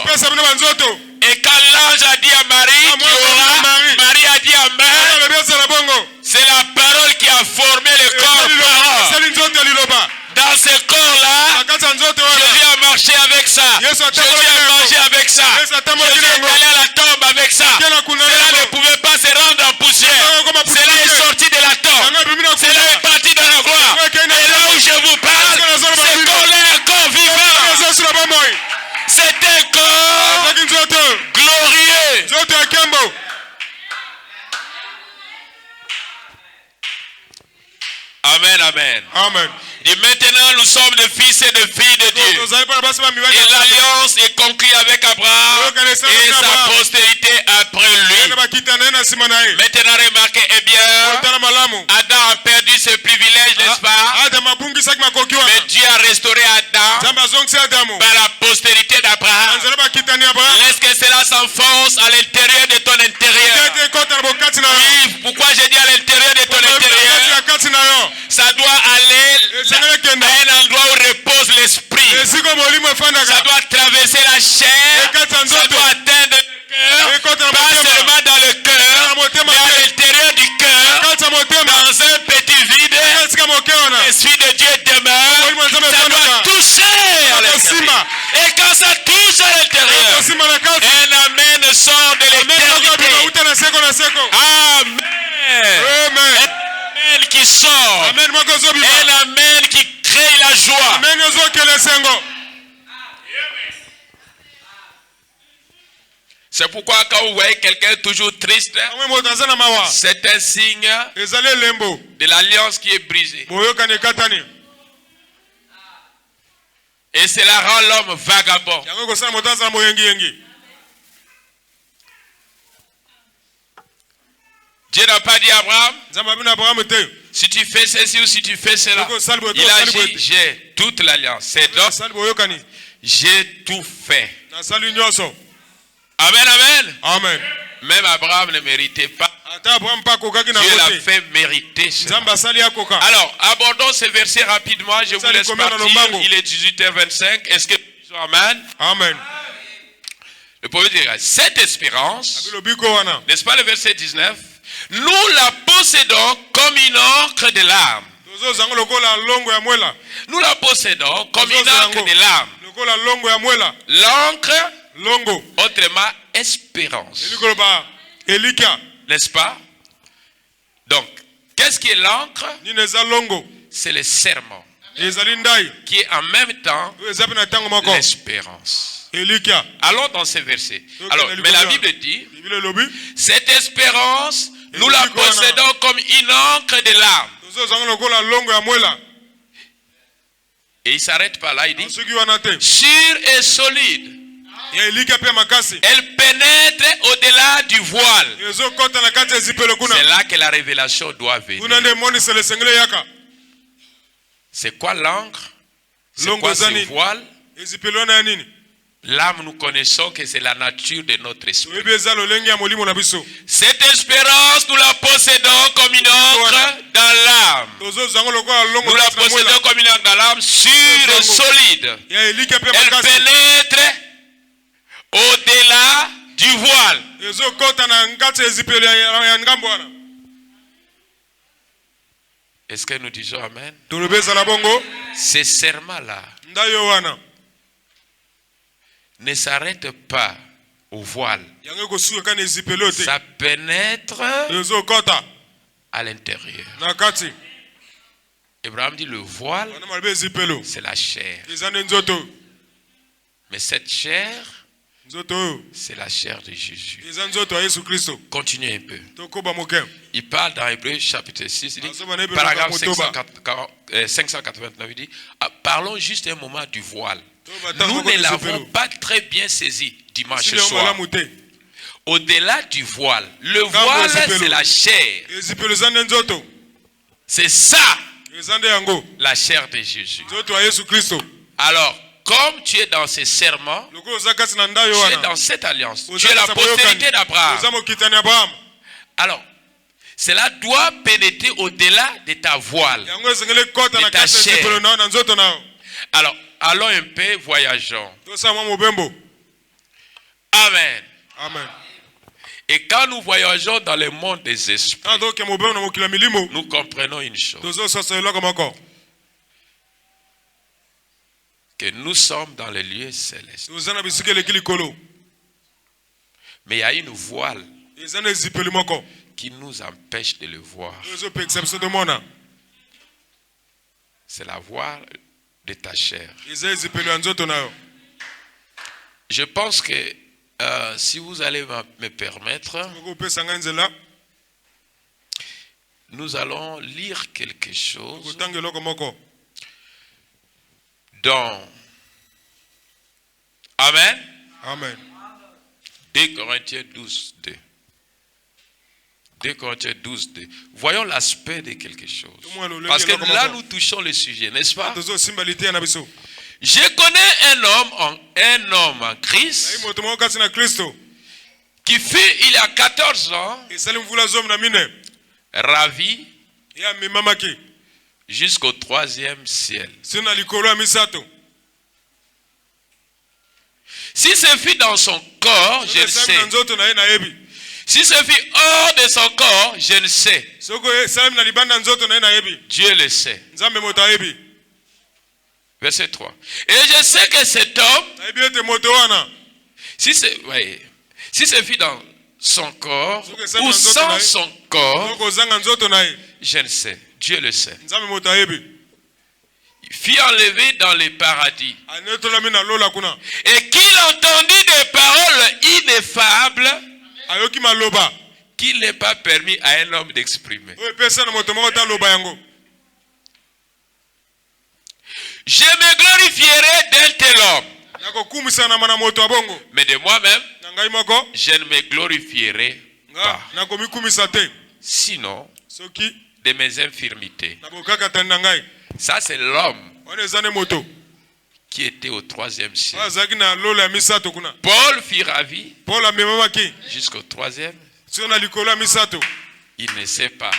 Et quand l'ange a dit à Marie, tu auras, Marie a dit Amen. C'est la parole qui a formé le corps parole. Dans ce corps-là, Jésus a marché avec ça. Jésus a mangé avec ça. Jésus est allé à la tombe avec ça. Cela ne pouvait pas se rendre en poussière. Cela est sorti de la tombe. Cela est parti dans la gloire. Et là où je vous parle, ce corps-là est un corps vivant. C'est un corps glorieux. Amen, amen. Amen. Et maintenant, nous sommes des fils et des filles de Dieu. Et l'alliance est conclue avec Abraham et sa postérité après lui. Maintenant, remarquez, eh bien, Adam a perdu ses privilèges, n'est-ce pas? Mais Dieu a restauré Adam par la postérité d'Abraham. Laisse que cela s'enfonce à l'intérieur de ton intérieur. Oui, pourquoi j'ai dit à l'intérieur de ton intérieur? Ça doit aller à un endroit où repose l'esprit. Ça doit traverser la chair. Ça doit atteindre le cœur. Pas seulement dans le cœur, mais à l'intérieur du cœur, dans un petit vide. L'esprit de Dieu demeure. Ça doit toucher à l'intérieur. Et quand ça touche à l'intérieur, un amen sort de l'éternité. Amen. Amen qui sort. Un amen qui crée la joie. C'est pourquoi quand vous voyez quelqu'un toujours triste, c'est un signe de l'alliance qui est brisée. Et cela rend l'homme vagabond. Dieu n'a pas dit à Abraham, si tu fais ceci ou si tu fais cela. Il a dit, j'ai toute l'alliance. C'est donc, j'ai tout fait. Amen, amen. Amen. Même Abraham ne méritait pas. Dieu l'a fait mériter cela. Alors, abordons ce verset rapidement. Je vous laisse partir. Il est 18h25. Est-ce que nous disons Amen? Amen. Le prophète dit, cette espérance, n'est-ce pas le verset 19? Nous la possédons comme une encre de larmes. Nous la possédons comme une encre de larmes. L'encre, autrement espérance. N'est-ce pas? Donc, qu'est-ce qui est l'encre? C'est le serment qui est en même temps l'espérance. Allons dans ces versets. Alors, mais la Bible dit, cette espérance, nous la possédons comme une encre de larmes. Et il s'arrête pas là, il dit, sûre et solide. Elle pénètre au-delà du voile. C'est là que la révélation doit venir. C'est quoi l'encre? C'est quoi ce voile? L'âme, nous connaissons que c'est la nature de notre esprit. Cette espérance, nous la possédons comme une encre dans l'âme. Nous la possédons comme une encre dans l'âme, sûre et solide. Elle pénètre du voile. Est-ce que nous disons amen? Ces serments-là ne s'arrêtent pas au voile. Ça pénètre à l'intérieur. Abraham dit le voile, c'est la chair. Mais cette chair, c'est la chair de Jésus. Continuez un peu. Il parle dans Hébreux chapitre 6, il dit, paragraphe 589, il dit, parlons juste un moment du voile. Nous ne l'avons pas très bien saisi dimanche soir. Au-delà du voile, le voile c'est la chair. C'est ça, la chair de Jésus. Alors, comme tu es dans ces serments, tu es dans cette alliance. Tu es la postérité d'Abraham. Alors, cela doit pénétrer au-delà de ta voile, de ta chair. Alors, allons un peu, voyageons. Amen. Amen. Et quand nous voyageons dans le monde des esprits, nous comprenons une chose. Que nous sommes dans les lieux célestes. Mais il y a une voile qui nous empêche de le voir. C'est la voile de ta chair. Je pense que si vous allez me permettre, nous allons lire quelque chose dans Amen. Amen. 2 Corinthiens 12, 2. 2 Corinthiens 12, 2. Voyons l'aspect de quelque chose. Parce que là, nous touchons le sujet, n'est-ce pas? Je connais un homme en Christ qui fut, il y a 14 ans, ravi jusqu'au 3e ciel. Si ce fut dans son corps, je le sais. Si ce fut hors de son corps, je le sais. Dieu le sait. Verset 3. Et je sais que cet homme, si ce fut dans son corps ou sans son corps, je ne sais. Dieu le sait. Il fut enlevé dans les paradis. Et qu'il entendit des paroles ineffables qu'il n'est pas permis à un homme d'exprimer. Je me glorifierai d'un tel homme. Mais de moi-même, je ne me glorifierai pas. Sinon, de mes infirmités. Ça, c'est l'homme qui était au 3e ciel. Paul fut ravi jusqu'au 3e. Il ne sait pas.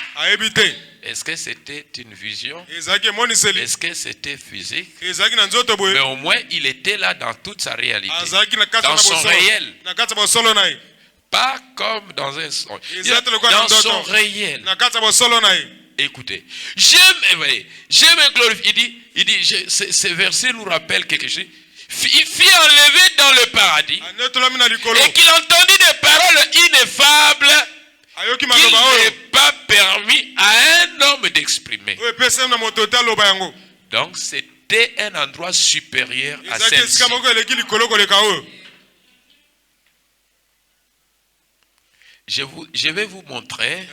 Est-ce que c'était une vision? Est-ce que c'était physique? Mais au moins, il était là dans toute sa réalité. Dans son réel. Pas comme dans un son. Dans son réel. Écoutez, je me glorifie. Il dit, ce verset nous rappelle quelque chose. Il fut enlevé dans le paradis et qu'il entendit des paroles ineffables qu'il n'est pas permis à un homme d'exprimer. Donc c'était un endroit supérieur à celle-ci. Je vais vous montrer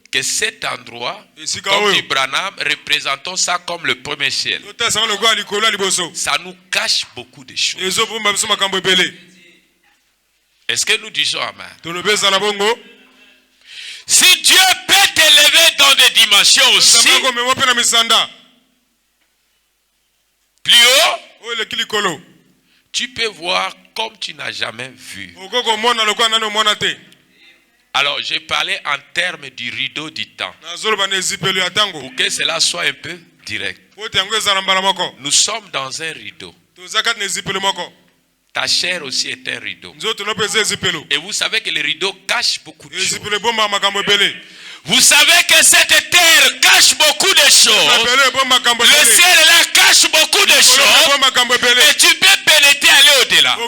que cet endroit, comme dit Branham, représentons ça comme le premier ciel. Ça nous cache beaucoup de choses. Est-ce que nous disons amen? Si Dieu peut t'élever dans des dimensions aussi plus haut, tu peux voir comme tu n'as jamais vu. Alors, j'ai parlé en termes du rideau du temps. Pour que cela soit un peu direct. Nous sommes dans un rideau. Ta chair aussi est un rideau. Et vous savez que les rideaux cachent beaucoup de choses. Vous savez que cette terre cache beaucoup de choses. Le ciel là cache beaucoup de choses. Et tu peux pénétrer, aller au-delà.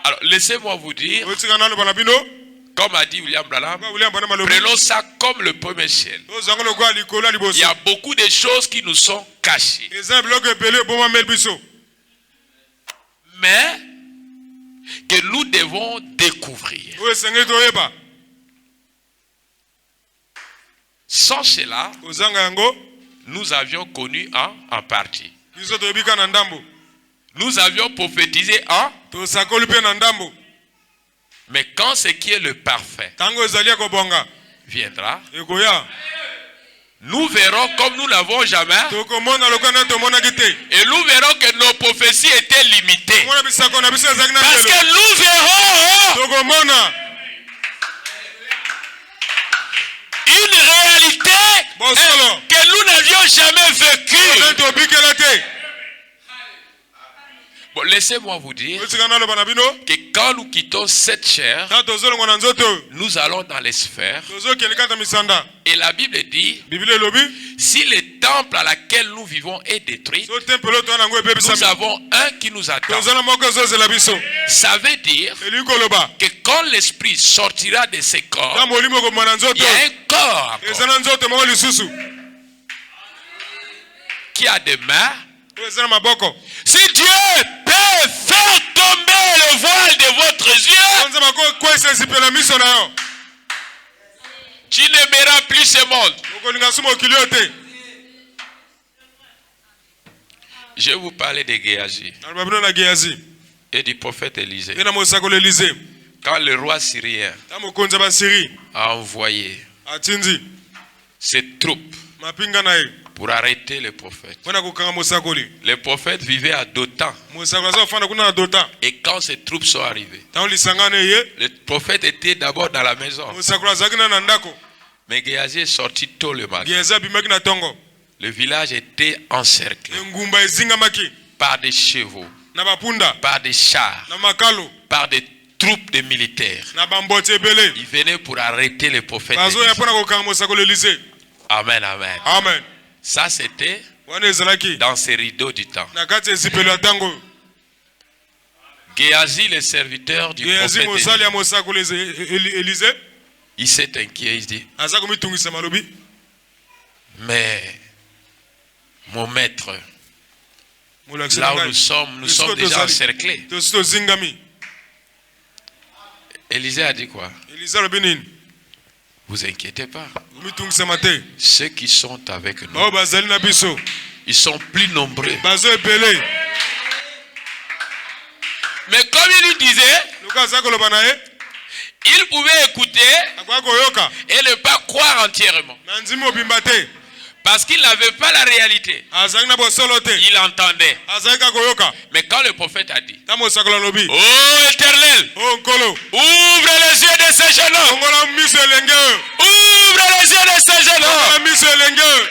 Alors, laissez-moi vous dire, comme a dit William Branham, prenons ça comme le premier ciel. Il y a beaucoup de choses qui nous sont cachées. Mais que nous devons découvrir. Sans cela, nous avions connu en partie. Nous avions prophétisé en. Mais quand ce qui est le parfait viendra, nous verrons comme nous n'avons jamais. Et nous verrons que nos prophéties étaient limitées. Parce que nous verrons une réalité que nous n'avions jamais vécue. Bon, laissez-moi vous dire que quand nous quittons cette chair, nous allons dans les sphères. Et la Bible dit, si le temple à laquelle nous vivons est détruit, nous avons un qui nous attend. Ça veut dire que quand l'esprit sortira de ces corps, il y a un corps qui a des mains. Si Dieu peut faire tomber le voile de votre yeux, tu n'aimeras plus ce monde. Je vais vous parler de Géasi et du prophète Élisée. Quand le roi syrien a envoyé ses troupes pour arrêter le prophète. Le prophète vivait à Dothan. Et quand ces troupes sont arrivées, le prophète était d'abord dans la maison. Mais Géasi est sorti tôt le matin. Le village était encerclé par des chevaux, par des chars, par des troupes de militaires. Ils venaient pour arrêter le prophète. Amen, amen. Amen. Ça, c'était dans ces rideaux du temps. Géasi, le serviteur du prophète Élisée, il s'est inquiet, il dit, mais mon maître, là où nous sommes déjà encerclés. Élisée a dit quoi? Vous inquiétez pas. Ceux qui sont avec nous, ils sont plus nombreux. Mais comme il lui disait, il pouvait écouter et ne pas croire entièrement. Parce qu'il n'avait pas la réalité. Il entendait. Mais quand le prophète a dit, oh Éternel, ouvre les yeux de ces jeunes hommes. Ouvre les yeux de ces jeunes hommes.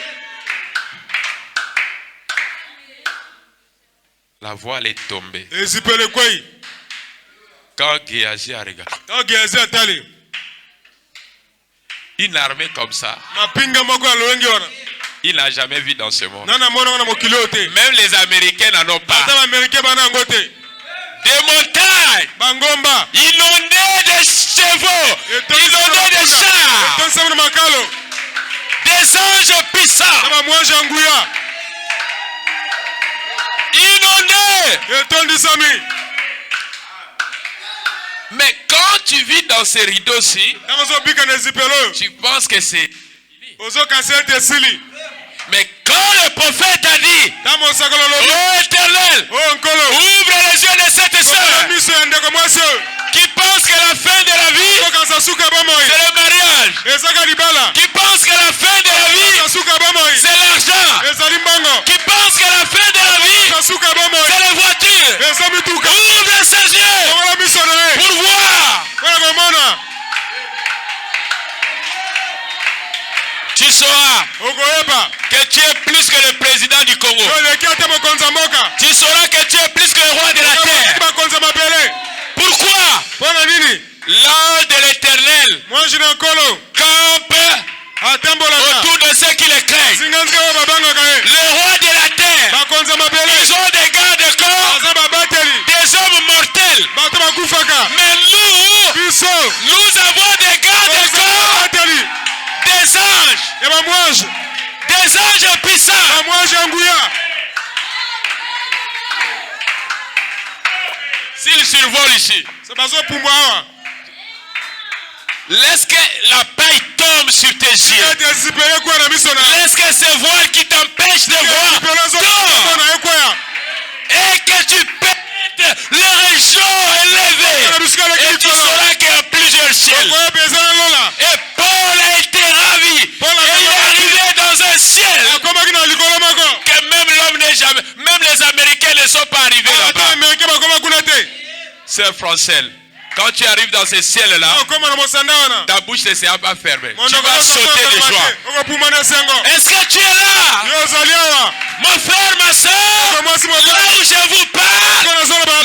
La voile est tombée. Quand Géasi a regardé, une armée comme ça, il n'a jamais vu dans ce monde. Même les Américains n'en ont pas. Des montagnes inondées de chevaux, inondées de chars, des anges puissants, inondés. Mais quand tu vis dans ces rideaux-ci, tu penses que c'est fini. Mais quand le prophète a dit, oh Éternel, ouvre les yeux de cette sœur qui pense que la fin de la vie, c'est le mariage, qui pense que la fin de la vie, c'est l'argent, qui pense que la fin de la vie, c'est la voiture. Ouvre ses yeux pour voir. Tu sauras sauras que tu es plus que le président du Congo. Tu sauras que tu es plus que le roi de la terre. Pourquoi? L'ange de l'Éternel campe autour de ceux qui le craignent. Le roi de la terre, ils ont des gardes-corps, des hommes mortels. Mais nous avons des gardes-corps, des anges puissants. S'ils survolent ici, laisse que la paille tombe sur tes yeux. Laisse que ce voile qui t'empêche de voir tombe. Et que tu pètes les régions élevées. Et tu sauras qu'il y a plusieurs ciels. Et Paul a été ravi. Et il est arrivé dans un ciel que même l'homme n'est jamais. Même les Américains ne sont pas arrivés là-bas. C'est français. Quand tu arrives dans ce ciel-là, ta bouche ne sera pas fermée. Tu vas sauter de joie. Est-ce que tu es là? Mon frère, ma soeur, là où je vous parle,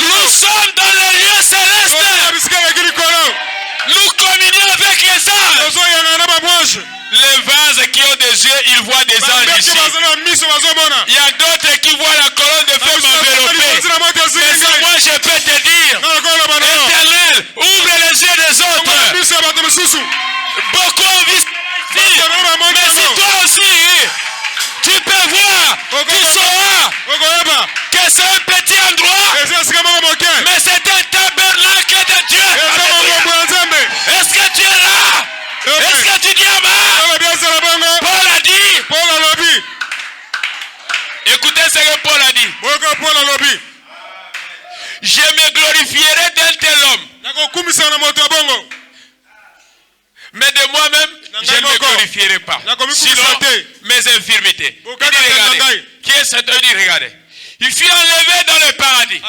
nous sommes dans le lieu céleste. Nous communions avec les anges. Les vases qui ont des yeux, ils voient des anges ici. Il y a d'autres qui voient la colonne de feu m'envelopper. Mais ça, moi, je peux te dire, Éternel, ouvre les yeux des autres. Beaucoup ont vu ici. Mais si toi aussi, tu peux voir, tu sauras que c'est un petit endroit, mais c'est un tabernacle de Dieu. Est-ce que tu es là? Est-ce que tu dis Amen? Paul a dit. Écoutez ce que Paul a dit. Je me glorifierai d'un tel homme. Mais de moi-même, je ne me glorifierai pas. Sinon, mes infirmités. Il dit, regardez. Qui est cet homme? Il dit, regardez. Il fut enlevé dans le paradis.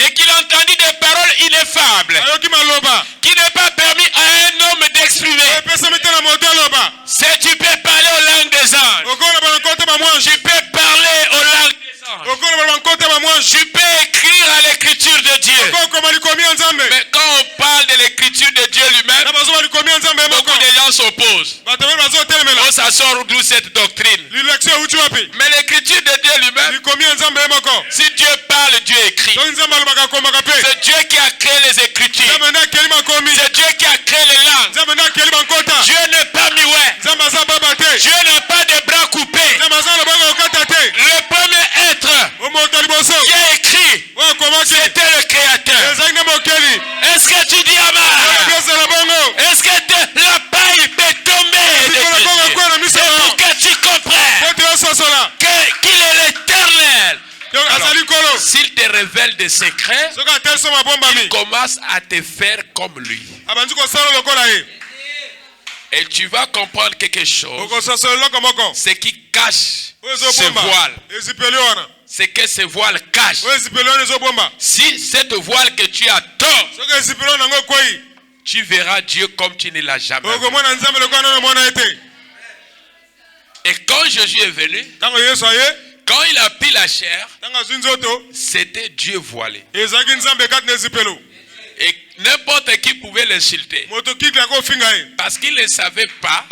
Et qu'il entendit des paroles ineffables qui n'est pas permis à un homme d'exprimer. Si tu peux parler aux langues des anges, tu peux parler aux langues des anges, tu peux écrire à l'écriture de Dieu. Mais quand on parle de l'écriture de Dieu lui-même, beaucoup de gens s'opposent. On s'assort d'où cette doctrine. Mais l'écriture de Dieu lui-même, si Dieu parle, Dieu écrit. C'est Dieu qui a créé les écritures. C'est Dieu qui a créé les langues. Dieu n'est pas muet. Dieu n'a pas de bras coupés. Le premier être qui a écrit, c'était le Créateur. Est-ce que tu dis Amen? Est-ce que la paille peut tomber de tes yeux? C'est pour que tu comprennes qu'il est l'Éternel. S'il te révèle des secrets, il commence à te faire comme lui. Et tu vas comprendre quelque chose. Ce qui cache ce voile, c'est que ce voile cache. Si cette voile que tu as tort, tu verras Dieu comme tu ne l'as jamais vu. Et quand Jésus est venu, quand il a pris la chair, c'était Dieu voilé. Et n'importe qui pouvait l'insulter. Parce qu'il ne savait pas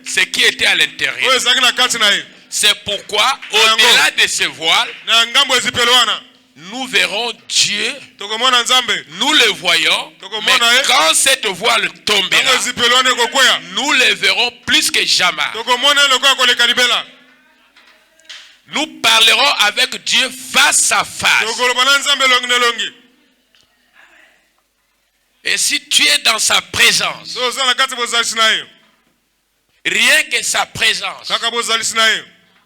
ce qui était à l'intérieur. C'est pourquoi, au-delà de ce voile, nous verrons Dieu, nous le voyons, mais quand cette voile tombera, nous le verrons plus que jamais. Nous parlerons avec Dieu face à face. Et si tu es dans sa présence, rien que sa présence,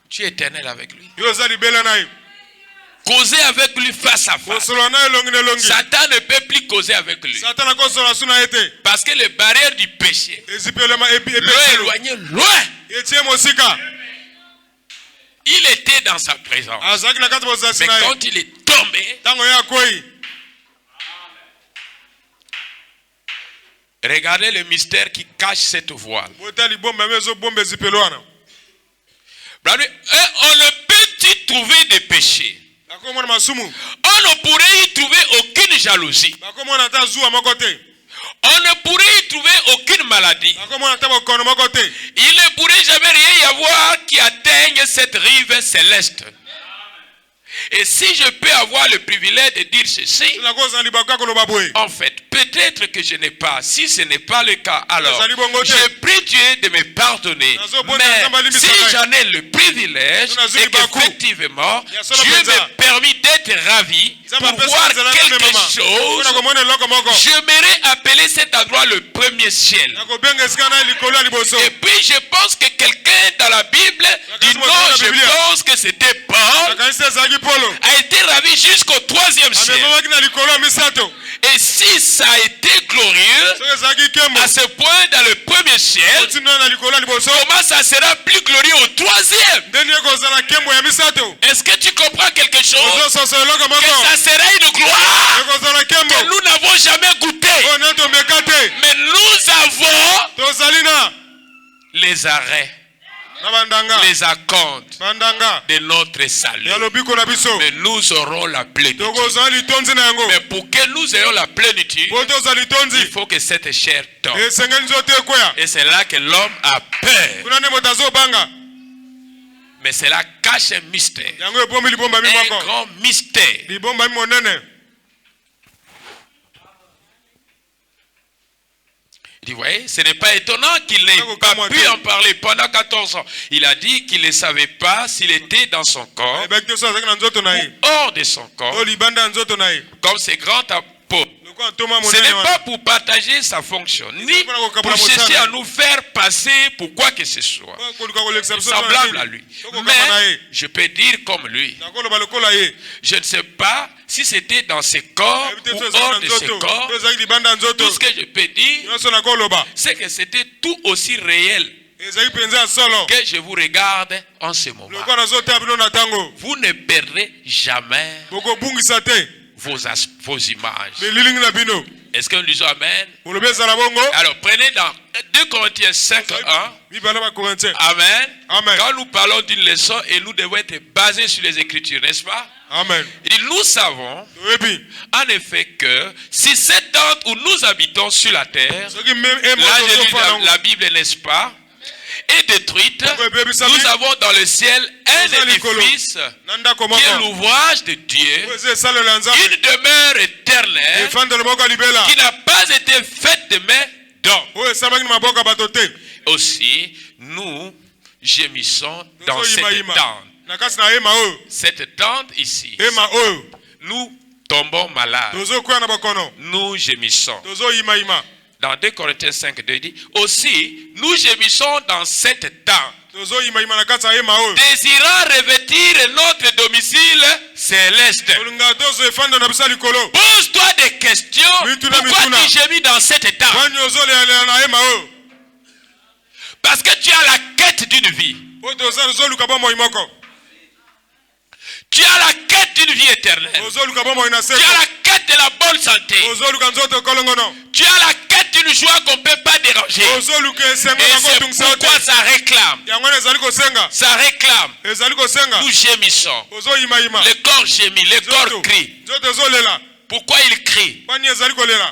tu es éternel avec lui. Causer avec lui face à face. Satan ne peut plus causer avec lui. Parce que les barrières du péché l'ont éloigné loin. Il était dans sa présence. Mais quand il est tombé, Regardez le mystère qui cache cette voile. On ne peut y trouver des péchés. On ne pourrait y trouver aucune jalousie. On ne pourrait y trouver aucune maladie. Il ne pourrait jamais rien y avoir qui atteigne cette rive céleste. Et si je peux avoir le privilège de dire ceci, en fait, peut-être que je n'ai pas. Si ce n'est pas le cas, alors je prie Dieu de me pardonner. Mais si j'en ai le privilège, et qu'effectivement, Dieu me permet d'être ravi pour voir quelque chose, j'aimerais appeler cet endroit le premier ciel. Et puis je pense que quelqu'un dans la Bible dit non, je pense que c'était Paul, a été ravi jusqu'au 3e ciel. Et si ça a été glorieux à ce point dans le premier ciel, comment ça sera plus glorieux au 3e? Est-ce que tu comprends quelque chose? Que ça sera une gloire que nous n'avons jamais goûté. Mais nous avons les arrêts, les acomptes de notre salut. Mais nous aurons la plénitude. Mais pour que nous ayons la plénitude, il faut que cette chair tombe. Et c'est là que l'homme a peur. Mais cela cache un mystère. Un grand mystère. Vous voyez, ce n'est pas étonnant qu'il n'ait pas pu en parler pendant 14 ans. Il a dit qu'il ne savait pas s'il était dans son corps ou hors de son corps, comme ces grands apôtres. Ce n'est pas pour partager sa fonction, ni pour chercher à nous faire passer pour quoi que ce soit semblable à lui. Mais je peux dire comme lui. Je ne sais pas si c'était dans ses corps ou hors de ses corps. Tout ce que je peux dire, c'est que c'était tout aussi réel que je vous regarde en ce moment. Vous ne perdrez jamais vos images. Est-ce que nous disons Amen? Alors prenez dans 2 Corinthiens 5:1. Amen. Quand nous parlons d'une leçon et nous devons être basés sur les Écritures, n'est-ce pas? Amen. Et nous savons en effet que si cette tente où nous habitons sur la terre, là je lis la Bible, n'est-ce pas, est détruite, nous avons dans le ciel un édifice qui est l'ouvrage de Dieu, une demeure éternelle qui n'a pas été faite de main d'homme. Aussi, nous gémissons dans cette tente. Cette tente ici, nous tombons malades, nous gémissons. Dans 2 Corinthiens 5:2 dit, aussi nous gémissons dans cette tente, désirant revêtir notre domicile céleste. Pose-toi des questions. Pourquoi tu gémis dans cette tente? Parce que tu as la quête d'une vie. Tu as la quête d'une vie éternelle. Tu as la quête de la bonne santé. Tu as la quête d'une joie qu'on ne peut pas déranger. Et c'est pourquoi ça réclame. Ça réclame. Nous gémissons. Le corps gémit, le corps crie. Pourquoi il crie?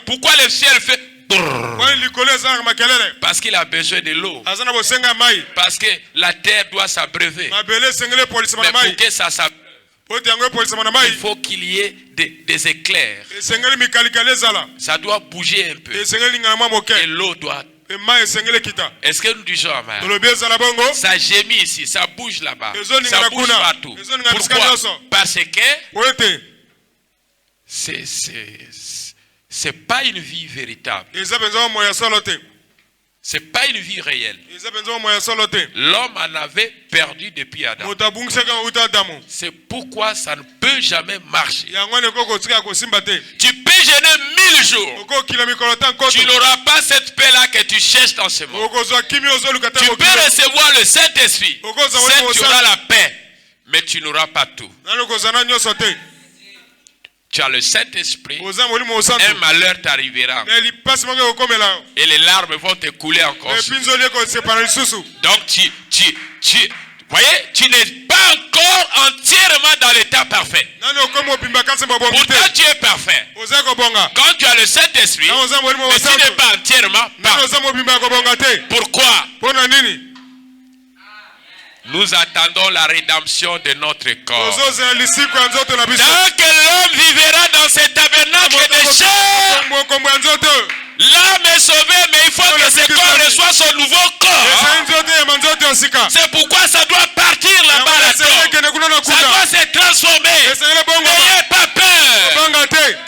Pourquoi le ciel fait? Parce qu'il a besoin de l'eau. Parce que la terre doit s'abreuver. Mais pour que ça s'abreuve, il faut qu'il y ait des éclairs. Ça doit bouger un peu. Et l'eau doit. Est-ce que nous disons Amen? Ça gémit ici, ça bouge là-bas, ça bouge partout. Pourquoi? Parce que c'est pas une vie véritable. C'est pas une vie réelle. L'homme en avait perdu depuis Adam. C'est pourquoi ça ne peut jamais marcher. Tu peux jeûner 1000 jours. Tu n'auras pas cette paix-là que tu cherches dans ce monde. Tu peux recevoir le Saint-Esprit. Tu auras la paix, mais tu n'auras pas tout. tu as le Saint-Esprit, un malheur t'arrivera. Et les larmes vont te couler encore. Donc voyez, tu n'es pas encore entièrement dans l'état parfait. Pourtant tu es parfait. Quand tu as le Saint-Esprit, mais tu n'es pas entièrement parfait. Pourquoi? Nous attendons la rédemption de notre corps. Tant que l'homme vivra dans cet tabernacle de chair, l'âme est sauvée, mais il faut que ce corps reçoive son nouveau corps. C'est pourquoi ça doit partir là-bas, là-dedans. Ça doit se transformer. N'ayez pas peur.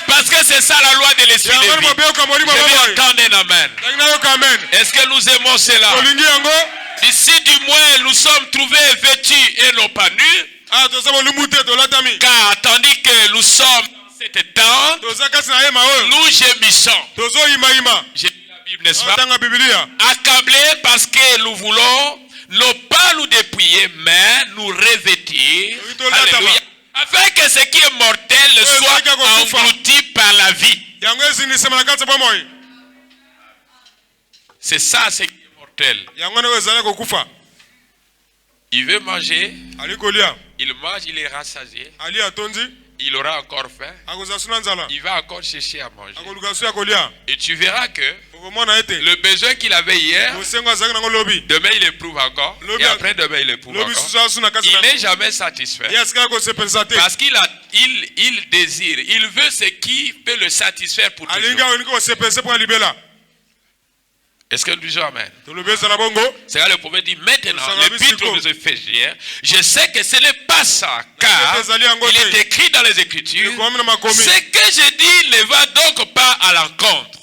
Parce que c'est ça la loi de l'esprit de vie. Je vais entendre un amen. Est-ce que nous aimons cela? D'ici du moins, nous sommes trouvés vêtus et non pas nus. Car tandis que nous sommes dans cette tente, nous gémissons. J'ai lu la Bible, n'est-ce pas? Accablés parce que nous voulons non pas nous dépouiller, mais nous revêtir. Alléluia. Afin que ce qui est mortel soit englouti par la vie. C'est ça, c'est il veut manger, il mange, il est rassasié, il aura encore faim, il va encore chercher à manger. Et tu verras que le besoin qu'il avait hier, demain il éprouve encore, et après demain il éprouve encore. Il n'est jamais satisfait parce qu'il désire, il veut ce qui peut le satisfaire pour toujours. Est-ce que nous disons amen? C'est là le prophète dit maintenant, l'épître aux Éphésiens, je sais que ce n'est pas ça, car il est écrit dans les Écritures, ce que je dis ne va donc pas à l'encontre.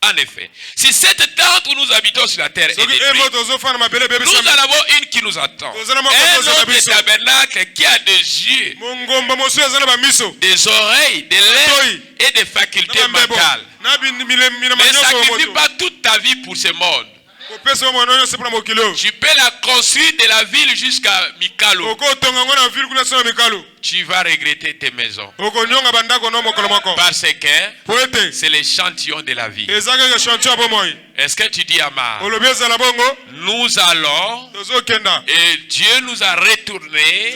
En effet, si cette tente où nous habitons sur la terre est détruite, nous en avons une qui nous attend. Un autre tabernacle qui a des yeux, des oreilles, des lèvres et des facultés mentales. Mais sacrifie pas toute ta vie pour ce monde. Tu peux la construire de la ville jusqu'à Mikalo. Tu vas regretter tes maisons. Parce que c'est l'échantillon de la vie. Est-ce que tu dis amen? Nous allons, et Dieu nous a retournés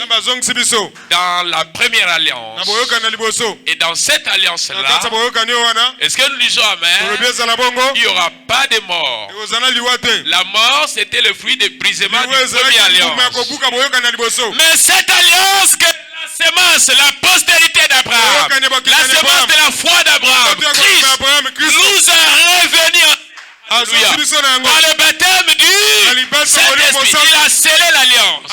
dans la première alliance. Et dans cette alliance-là, est-ce que nous disons amen? Il n'y aura pas de mort. La mort, c'était le fruit des brisements de la première alliance. Mais cette alliance que la sémence, la postérité d'Abraham, la sémence de la foi d'Abraham, Christ nous a revenus par le baptême du Saint-Esprit. Il a scellé l'alliance.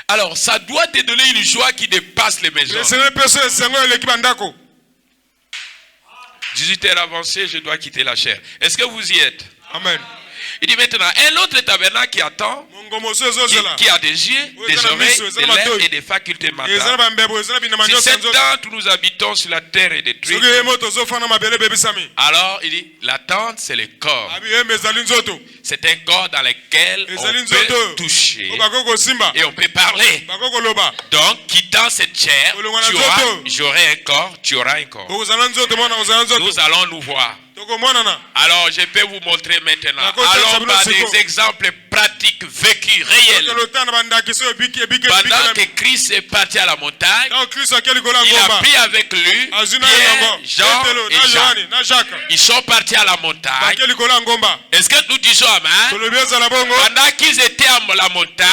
Alors, ça doit te donner une joie qui dépasse les maisons. 18 heures avancées, je dois quitter la chair. Est-ce que vous y êtes? Amen. Il dit maintenant, un autre tabernacle qui attend, qui a des yeux, des oreilles, des lèvres et des facultés mentales. Si cette tente où nous habitons sur la terre est détruite, alors il dit, la tente c'est le corps. C'est un corps dans lequel on peut toucher et on peut parler. Donc, quittant cette chair, j'aurai un corps, tu auras un corps. Nous allons nous voir. Alors, je peux vous montrer maintenant. Allons par des exemples pratiques, vécus, réels. Pendant que Christ est parti à la montagne, il a pris avec lui Pierre, Jean et Jacques. Ils sont partis à la montagne. Est-ce que nous disons amen? Pendant qu'ils étaient à la montagne,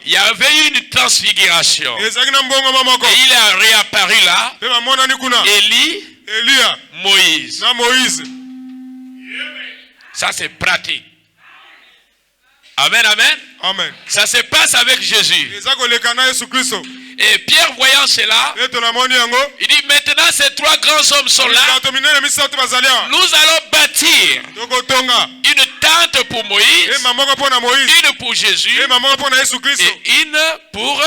il y avait eu une transfiguration. Et il est réapparu là. Élie, Moïse. Ça c'est pratique. Amen, amen. Amen. Ça se passe avec Jésus. Et Pierre voyant cela, il dit maintenant ces trois grands hommes sont là. Nous allons bâtir une tente pour Moïse, une pour Jésus et une pour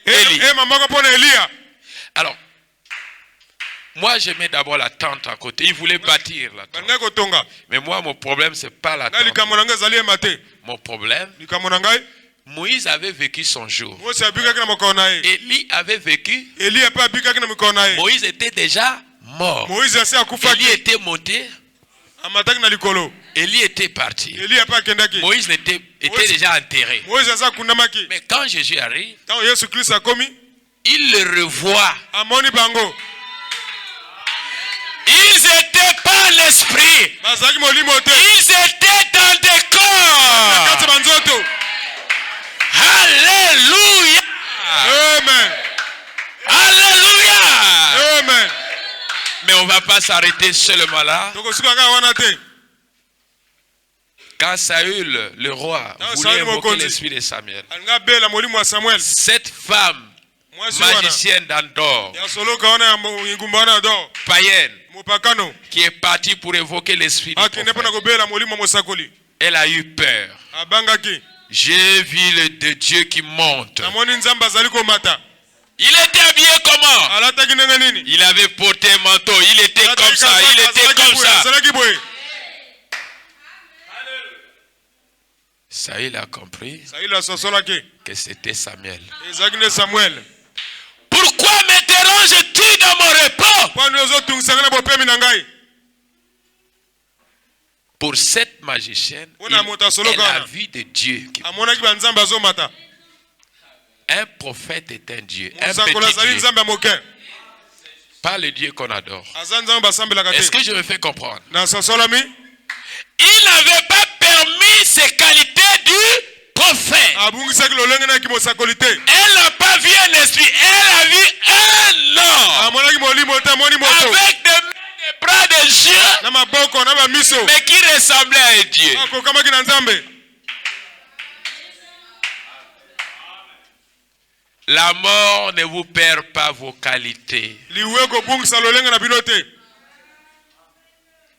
Élie. Alors, moi, je mets d'abord la tente à côté. Il voulait bâtir la tente. Mais moi, mon problème, ce n'est pas la tente. Mon problème, Moïse avait vécu son jour. Élie avait vécu. Moïse était déjà mort. Élie était monté. Élie était parti. Moïse était déjà enterré. Mais quand Jésus arrive, il le revoit. Ils n'étaient pas l'esprit. Ils étaient dans des corps. Alléluia. Amen. Alléluia. Amen. Mais on ne va pas s'arrêter seulement là. Quand Saül, le roi, voulait invoquer l'esprit de Samuel, cette femme magicienne d'Andor, païenne, qui est partie pour évoquer l'esprit du prophète, elle a eu peur. J'ai vu le Dieu qui monte. Il était habillé comment? Il avait porté un manteau. Il était comme ça. Il était comme ça. Saül a compris que c'était Samuel. Pourquoi me déranges-tu dans mon repos? Pour cette magicienne, elle a vu de Dieu. Un prophète est un Dieu. Un petit Dieu. Pas le Dieu qu'on adore. Est-ce que je me fais comprendre? Il n'avait pas permis ces qualités du prophète. Elle n'a pas vu un esprit. Elle a vu un homme. Avec des bras de Dieu, mais qui ressemblait à Dieu. La mort ne vous perd pas vos qualités.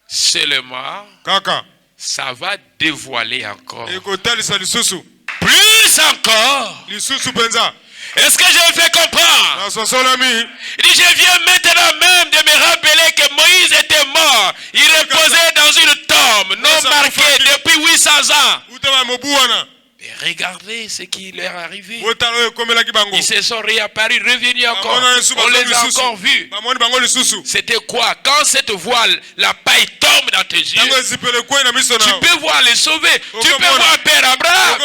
Seulement, ça va dévoiler encore. Plus encore. Est-ce que je me fais comprendre? Il dit, je viens maintenant même de me rappeler que Moïse était mort. Il reposait dans une tombe non marquée depuis 800 ans. Et regardez ce qui leur est arrivé. Ils se sont réapparus, revenus encore. On les a encore vus. C'était quoi? Quand cette voile, la paille tombe dans tes yeux, tu peux voir les sauver. Tu peux voir Père Abraham.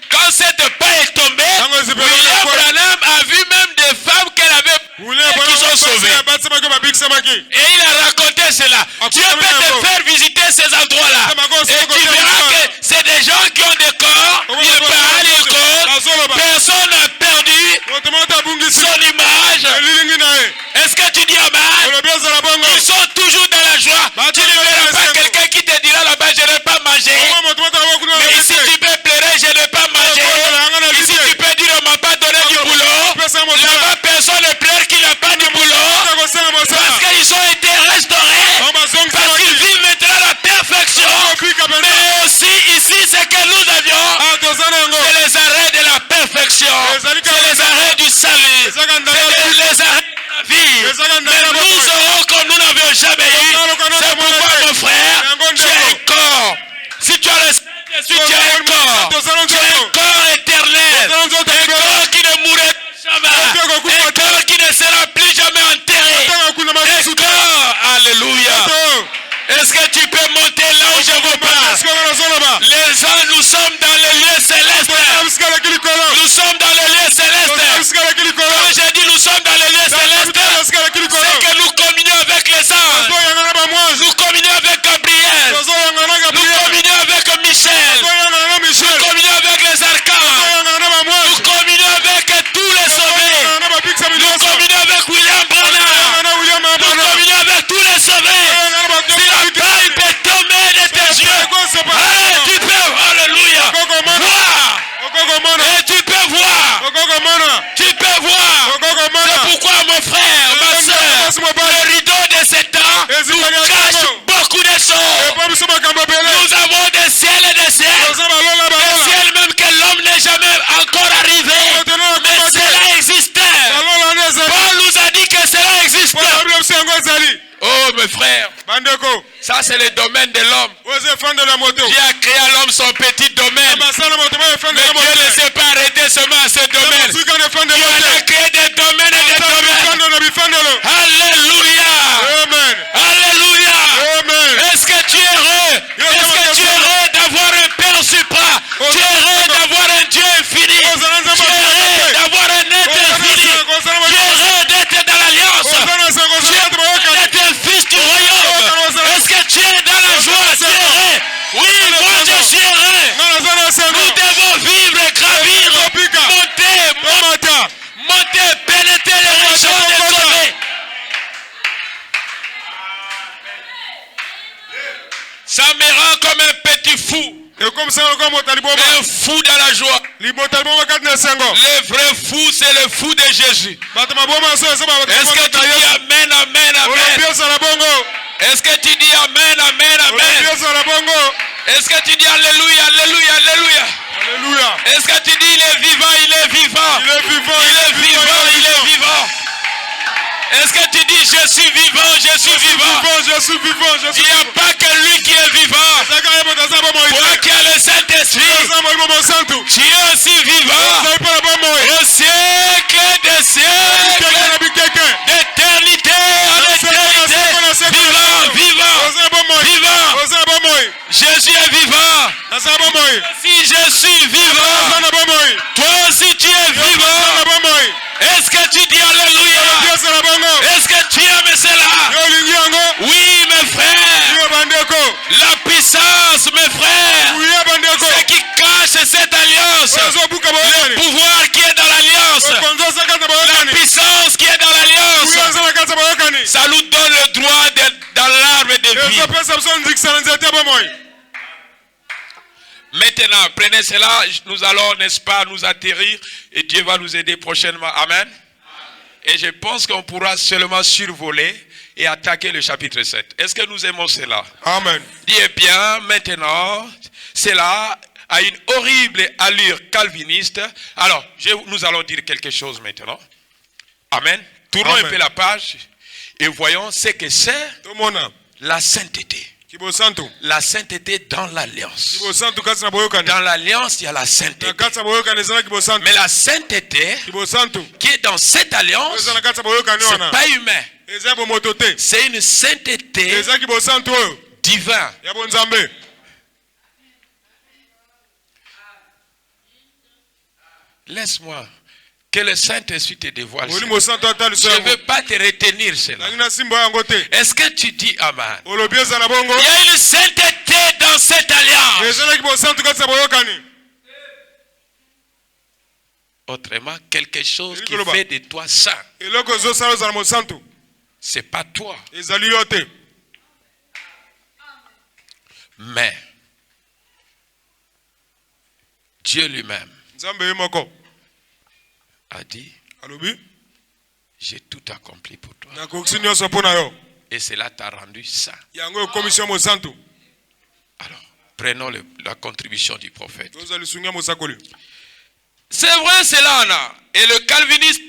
Quand cette paille est tombée, William Branham a vu même des femmes qu'elle avait qui sont sauvées. Et il a raconté cela. Dieu peut te faire visiter ces endroits-là. Et tu verras que c'est des gens qui ont des corps. Ils parlent, ils codent. Personne n'a perdu son image. Est-ce que tu dis amen? Ils sont toujours dans la joie. Tu ne verras pas quelqu'un qui te dira là-bas, je n'ai pas mangé. Mais ici tu peux pleurer, je n'ai pas mangé. Ici tu peux dire, on ne m'a pas donné du boulot. Là-bas personne ne pleure qu'il n'a pas du boulot. Parce qu'ils ont été restaurés. Parce qu'ils vivent maintenant la perfection. Mais aussi ici, c'est que nous avions. C'est les arrêts de la perfection. C'est les arrêts du salut. C'est les arrêts de la vie. Mais nous aurons comme nous n'avions jamais eu. C'est pourquoi mon frère, tu as un corps. Si tu as le Saint-Esprit, tu as un corps. Tu as un corps éternel. Un corps qui ne mourra jamais. Un corps qui ne sera plus jamais enterré. Un corps, alléluia. Est-ce que tu peux monter là où je vous parle? Les uns, nous sommes dans le lieu céleste. Nous sommes dans le lieu céleste. Quand j'ai dit nous sommes dans le lieu céleste, c'est que nous communions avec les anges. Nous communions avec Gabriel. Nous communions avec Michel. Nous communions avec les archanges. Nous communions avec tous les sauvés. Nous communions avec William Branham. Nous communions avec tous les sauvés. Si la paille peut tomber de tes yeux, tu peux, alléluia, voir. Et tu peux voir. Tu peux voir. C'est pourquoi mon frère, ma soeur, le rideau de Satan nous cache beaucoup de choses. Nous avons des ciels et des ciels. Des ciels même que l'homme n'est jamais encore arrivé. Mais cela existait. Paul nous a dit que cela existait. Oh mes frères, Ça, c'est le domaine de l'homme. Dieu a créé à l'homme son petit domaine. Mais Dieu ne s'est pas arrêté seulement à ce domaine. Dieu a créé des domaines et des domaines. Alléluia. Amen. Alléluia. Amen. Est-ce que tu es heureux? Est-ce que tu es heureux d'avoir un Père supra? Tu es heureux d'avoir un Dieu infini? Tu es heureux d'avoir un être infini? Tu es heureux d'être dans l'alliance? Tu es heureux d'être un fils du royaume? Est-ce que tu es dans la joie? Tu es heureux? Oui, moi je suis heureux. Nous devons vivre, gravir, monter, pénétrer les régions des sommets. Ça me rend comme un petit fou. Un fou dans la joie. Le vrai fou, c'est le fou de Jésus. Est-ce que tu dis amen, amen, amen? Est-ce que tu dis amen, amen, amen? Est-ce que tu dis alléluia, alléluia, alléluia? Alléluia. Est-ce que tu dis il est vivant, il est vivant? Il est vivant, il est vivant, il est vivant. Est-ce que tu dis je suis vivant, je suis vivant? Je suis vivant, je suis vivant. Il n'y a pas que lui qui est vivant. Toi qui as le Saint-Esprit, tu es aussi vivant. Au siècle des siècles, d'éternité en éternité. Vivant, vivant, vivant. Jésus est vivant. Si je suis vivant, toi aussi tu es vivant. Est-ce que tu dis alléluia? Est-ce que tu aimes cela? Oui, mes frères. La puissance, mes frères. Ce qui cache cette alliance. Le pouvoir qui est dans l'alliance. La puissance qui est dans l'alliance. Ça nous donne le droit d'être dans l'arbre de vie. Maintenant, prenez cela, nous allons, n'est-ce pas, nous atterrir et Dieu va nous aider prochainement. Amen. Et je pense qu'on pourra seulement survoler et attaquer le chapitre 7. Est-ce que nous aimons cela? Amen. Dis bien, maintenant, cela a une horrible allure calviniste. Alors, nous allons dire quelque chose maintenant. Amen. Tournons un peu la page et voyons ce que c'est la sainteté. La sainteté dans l'alliance. Dans l'alliance, il y a la sainteté. Mais la sainteté qui est dans cette alliance, ce n'est pas humain. C'est une sainteté divine. Laisse-moi que le Saint-Esprit te dévoile. Je ne veux pas te retenir cela. Est-ce que tu dis amen? Il y a une sainteté dans cette alliance. Autrement, quelque chose qui fait de toi saint. Ce n'est pas toi. Mais Dieu lui-même a dit, j'ai tout accompli pour toi. Et cela t'a rendu saint. Alors, prenons la contribution du prophète. C'est vrai, cela. Et le calvinisme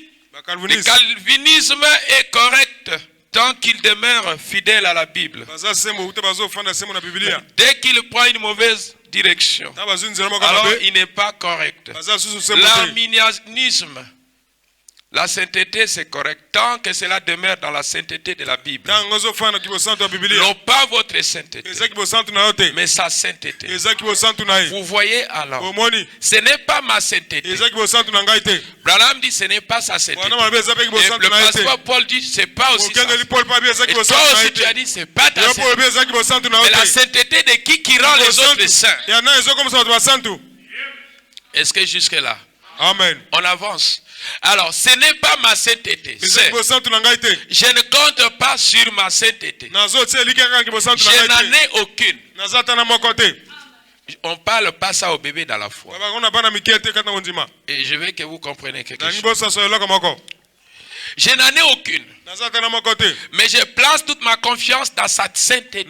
est correct tant qu'il demeure fidèle à la Bible. Dès qu'il prend une mauvaise direction, alors il n'est pas correct. L'arminianisme, la sainteté, c'est correct tant que cela demeure dans la sainteté de la Bible. Non pas votre sainteté, mais sa sainteté. Vous voyez alors, ce n'est pas ma sainteté. Branham dit ce n'est pas sa sainteté. Et le pasteur Paul dit ce n'est pas aussi ça. Et toi aussi tu as dit ce n'est pas ta sainteté. Mais la sainteté de qui rend les autres saints. Est-ce que jusque là, amen, on avance? Alors, ce n'est pas ma sainteté. Je ne compte pas sur ma sainteté. Je n'en ai aucune. On ne parle pas ça au bébé dans la foi. Et je veux que vous compreniez quelque chose. Je n'en ai aucune. Mais je place toute ma confiance dans sa sainteté.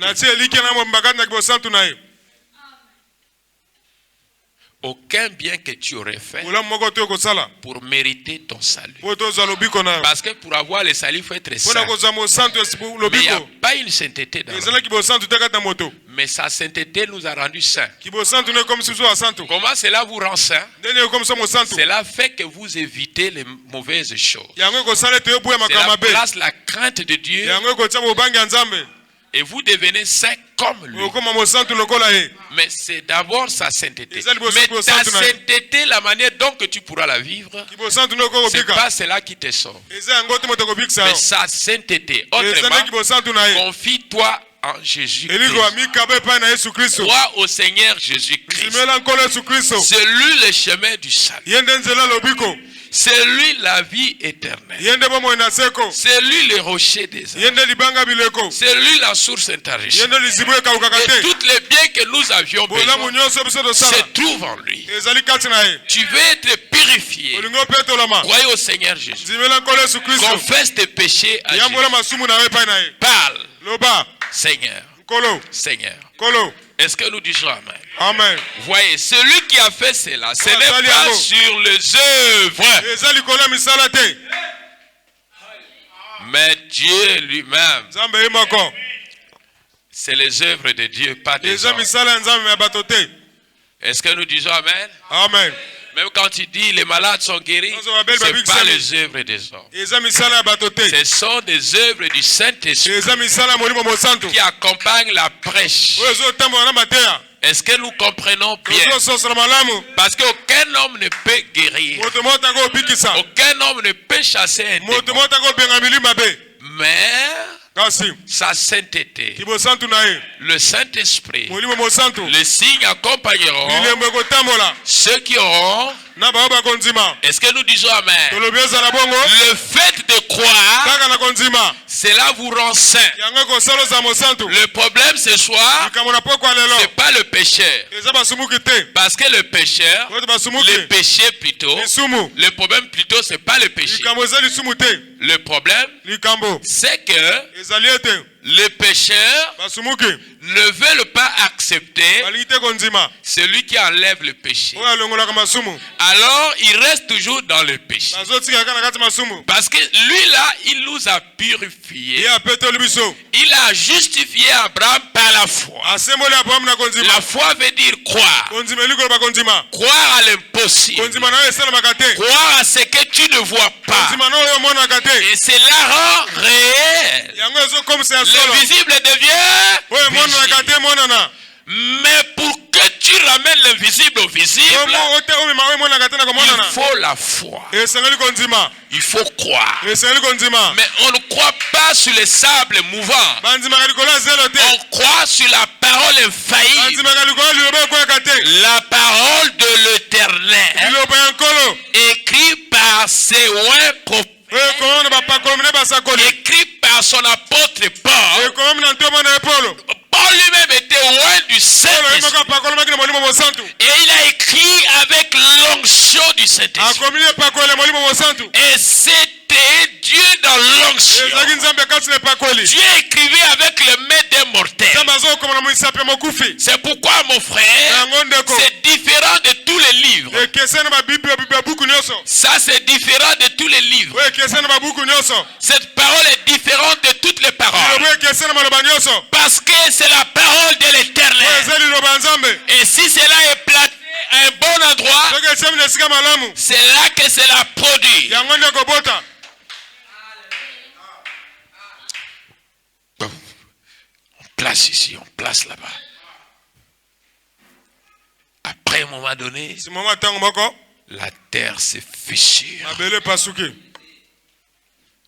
aucun bien que tu aurais fait pour mériter ton salut. Parce que pour avoir le salut, il faut être saint. Mais il n'y a pas une sainteté dans la vie. Mais sa sainteté nous a rendus saints. Comment cela vous rend saint? Cela fait que vous évitez les mauvaises choses. Cela place la crainte de Dieu. Et vous devenez saint comme lui. Mais c'est d'abord sa sainteté. Mais ta sainteté, la manière dont que tu pourras la vivre, c'est pas cela qui te sauve. Mais sa sainteté. Autrement, confie-toi en Jésus-Christ. Crois au Seigneur Jésus-Christ. C'est lui le chemin du salut. C'est lui la vie éternelle. C'est lui le rocher des âmes. C'est lui la source intarissée. Et tous les biens que nous avions besoin se trouvent en lui. Tu veux être purifié. Croyez au Seigneur Jésus. Confesse tes péchés à Jésus. Parle. Seigneur. Seigneur. Est-ce que nous disons Amen? Amen. Voyez, celui qui a fait cela, ce n'est pas sur les œuvres, mais Dieu lui-même. C'est les œuvres de Dieu, pas des hommes. Est-ce que nous disons Amen? Amen. Même quand il dit les malades sont guéris, ce n'est pas les œuvres des hommes. Ce sont des œuvres du Saint-Esprit qui accompagnent la prêche. Est-ce que nous comprenons bien? Parce qu'aucun homme ne peut guérir. Aucun homme ne peut chasser un démon. Mais sa sainteté, le Saint-Esprit, les signes accompagneront ceux qui auront. Est-ce que nous disons Amen? Le fait de croire, cela vous rend saint. Le problème ce soir, c'est pas le pécheur. Parce que le pécheur, le péché plutôt, le problème plutôt c'est pas le péché. Le problème, c'est que les pécheurs ne veulent pas accepter celui qui enlève le péché. Alors il reste toujours dans le péché. Parce que lui là, il nous a purifiés. Il a justifié Abraham par la foi. La foi veut dire croire. Croire à l'impossible. Croire à ce que tu ne vois pas. Et cela rend réel. Le visible devient visible. Mais pour que tu ramènes l'invisible au visible, il faut la foi. Il faut croire. Mais on ne croit pas sur les sables mouvants. On croit sur la parole infaillible. La parole de l'Éternel, écrite par ses oins prophètes, écrit par son apôtre Paul. Paul lui-même était loin du Saint-Esprit. Et il a écrit avec l'onction du Saint-Esprit. Et c'était Dieu dans l'onction. Dieu écrivait avec les mains des mortels. C'est pourquoi mon frère, c'est différent de tous les livres. Ça c'est différent de tous les livres. Cette parole est différente de toutes les paroles. Parce que c'est la parole de l'Éternel. Et si cela est planté à un bon endroit, c'est là que cela produit. On place ici, on place là-bas. Après un moment donné, la terre se fissure.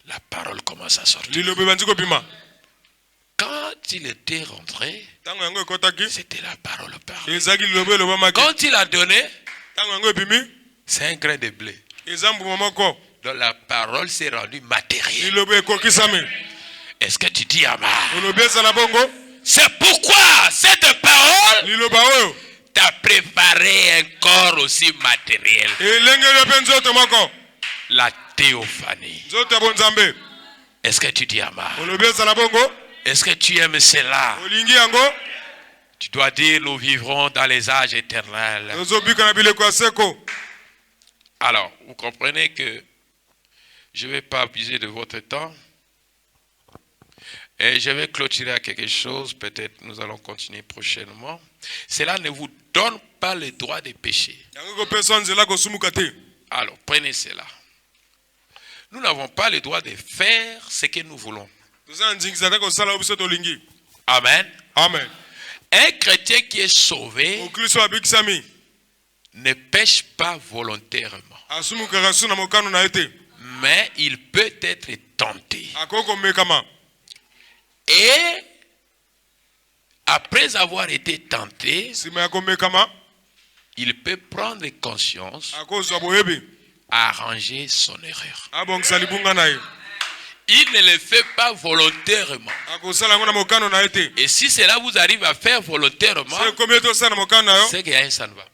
La parole commence à sortir. Quand il était rentré, c'était la parole. Quand il a donné, c'est un grain de blé. Donc la parole s'est rendue matérielle. Est-ce que tu dis Amen? C'est pourquoi cette parole t'a préparé un corps aussi matériel. La théophanie. Est-ce que tu dis Amen? Est-ce que tu aimes cela? Tu dois dire, nous vivrons dans les âges éternels. Alors, vous comprenez que je ne vais pas abuser de votre temps. Et je vais clôturer à quelque chose. Peut-être nous allons continuer prochainement. Cela ne vous donne pas le droit de pécher. Alors, prenez cela. Nous n'avons pas le droit de faire ce que nous voulons. Amen. Amen. Un chrétien qui est sauvé ne pêche pas volontairement. Mais il peut être tenté. Et après avoir été tenté, il peut prendre conscience, arranger son erreur. Il ne le fait pas volontairement. Et si cela vous arrive à faire volontairement, c'est que ça ne va.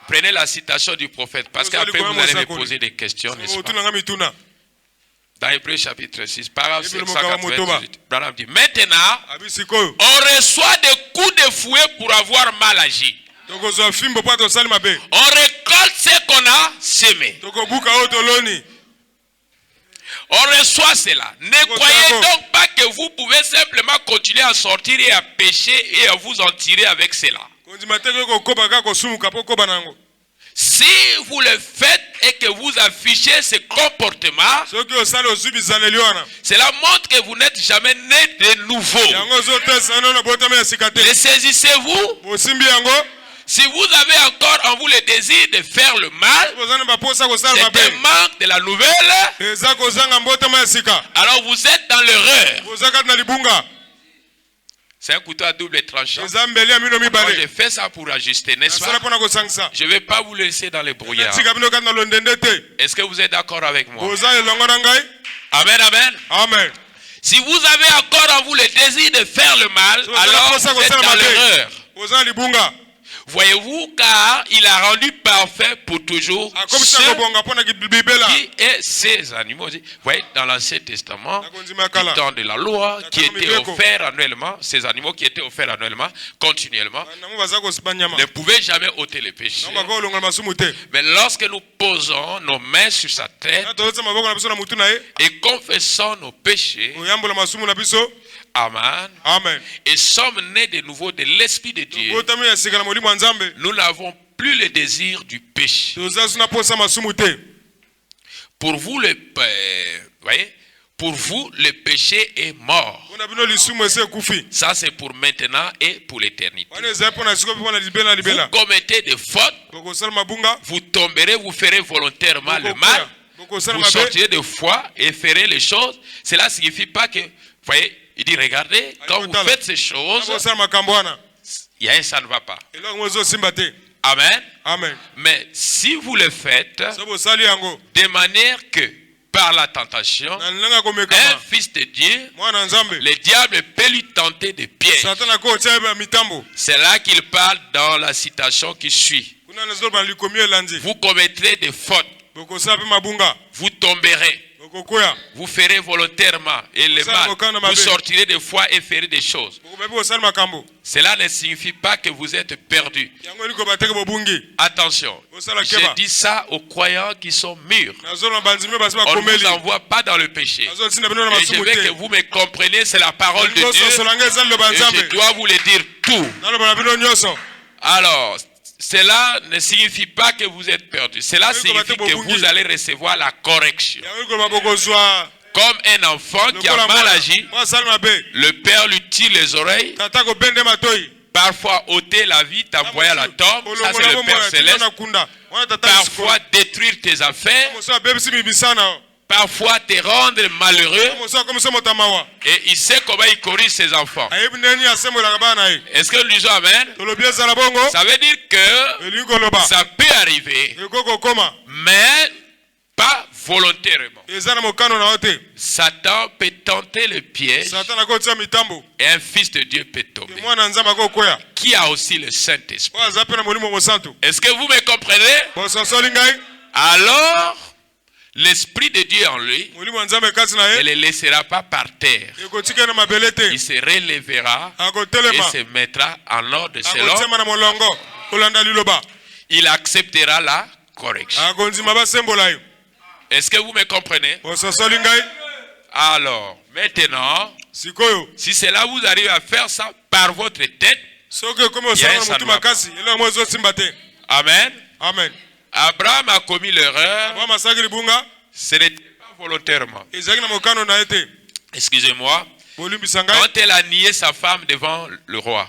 Prenez la citation du prophète, parce qu'après vous allez me poser des questions, n'est-ce pas? Dans Hébreux chapitre 6, paragraphe 198, Branham dit, maintenant, on reçoit des coups de fouet pour avoir mal agi. On récolte ce qu'on a semé. On reçoit cela. Ne croyez donc pas que vous pouvez simplement continuer à sortir et à pécher et à vous en tirer avec cela. Si vous le faites et que vous affichez ce comportement, cela montre que vous n'êtes jamais né de nouveau. Le saisissez-vous? Si vous avez encore en vous le désir de faire le mal, c'est un manque de la nouvelle, alors vous êtes dans l'erreur. C'est un couteau à double tranchant. Alors j'ai fait ça pour ajuster, n'est-ce pas? Je ne vais pas vous laisser dans les brouillards. Est-ce que vous êtes d'accord avec moi? Amen, amen. Amen. Si vous avez encore en vous le désir de faire le mal, alors vous êtes dans l'erreur. Voyez-vous, car il a rendu parfait pour toujours ceux qui et ses animaux. Vous voyez, dans l'Ancien Testament, du temps de la loi, qui était offert annuellement, ces animaux qui étaient offerts annuellement, continuellement, ne pouvaient jamais ôter le péché. Mais lorsque nous posons nos mains sur sa tête et confessons nos péchés, amen. Amen. Et sommes nés de nouveau de l'Esprit de Dieu. Nous n'avons plus le désir du péché. Pour vous, pour vous, le péché est mort. Ça, c'est pour maintenant et pour l'éternité. Vous commettez des fautes, vous tomberez, vous ferez volontairement le mal, vous sortirez de foi et ferez les choses. Cela ne signifie pas que, voyez, il dit, regardez, quand vous faites ces choses, il y a un ça ne va pas. Amen. Amen. Mais si vous le faites de manière que par la tentation, un fils de Dieu, le diable peut lui tenter des pièges. C'est là qu'il parle dans la citation qui suit. Vous commettrez des fautes. Vous tomberez. Vous ferez volontairement et le mal. Vous sortirez de foi et ferez des choses. Cela ne signifie pas que vous êtes perdu. Attention, je dis ça aux croyants qui sont mûrs. On ne vous envoie pas dans le péché. Et je veux que vous me compreniez, c'est la parole de Dieu. Et je dois vous le dire tout. Alors, cela ne signifie pas que vous êtes perdu. Cela signifie que vous allez recevoir la correction. Comme un enfant qui a mal agi, le père lui tire les oreilles, parfois ôter la vie, t'envoyer à la tombe, ça c'est le Père Céleste. Parfois détruire tes affaires, parfois te rendre malheureux. Et il sait comment il corrige ses enfants. Est-ce que nous disons amen? Ça veut dire que ça peut arriver, mais pas volontairement. Satan peut tenter le piège et un fils de Dieu peut tomber. Qui a aussi le Saint-Esprit? Est-ce que vous me comprenez? Alors, l'Esprit de Dieu en lui ne le laissera pas par terre. Il se relèvera et se mettra en ordre selon. Il acceptera la correction. Est-ce que vous me comprenez? Alors, maintenant, si cela vous arrive à faire ça par votre tête, Amen. Amen. Abraham a commis l'erreur. Ce n'était pas volontairement. Excusez-moi. Quand elle a nié sa femme devant le roi.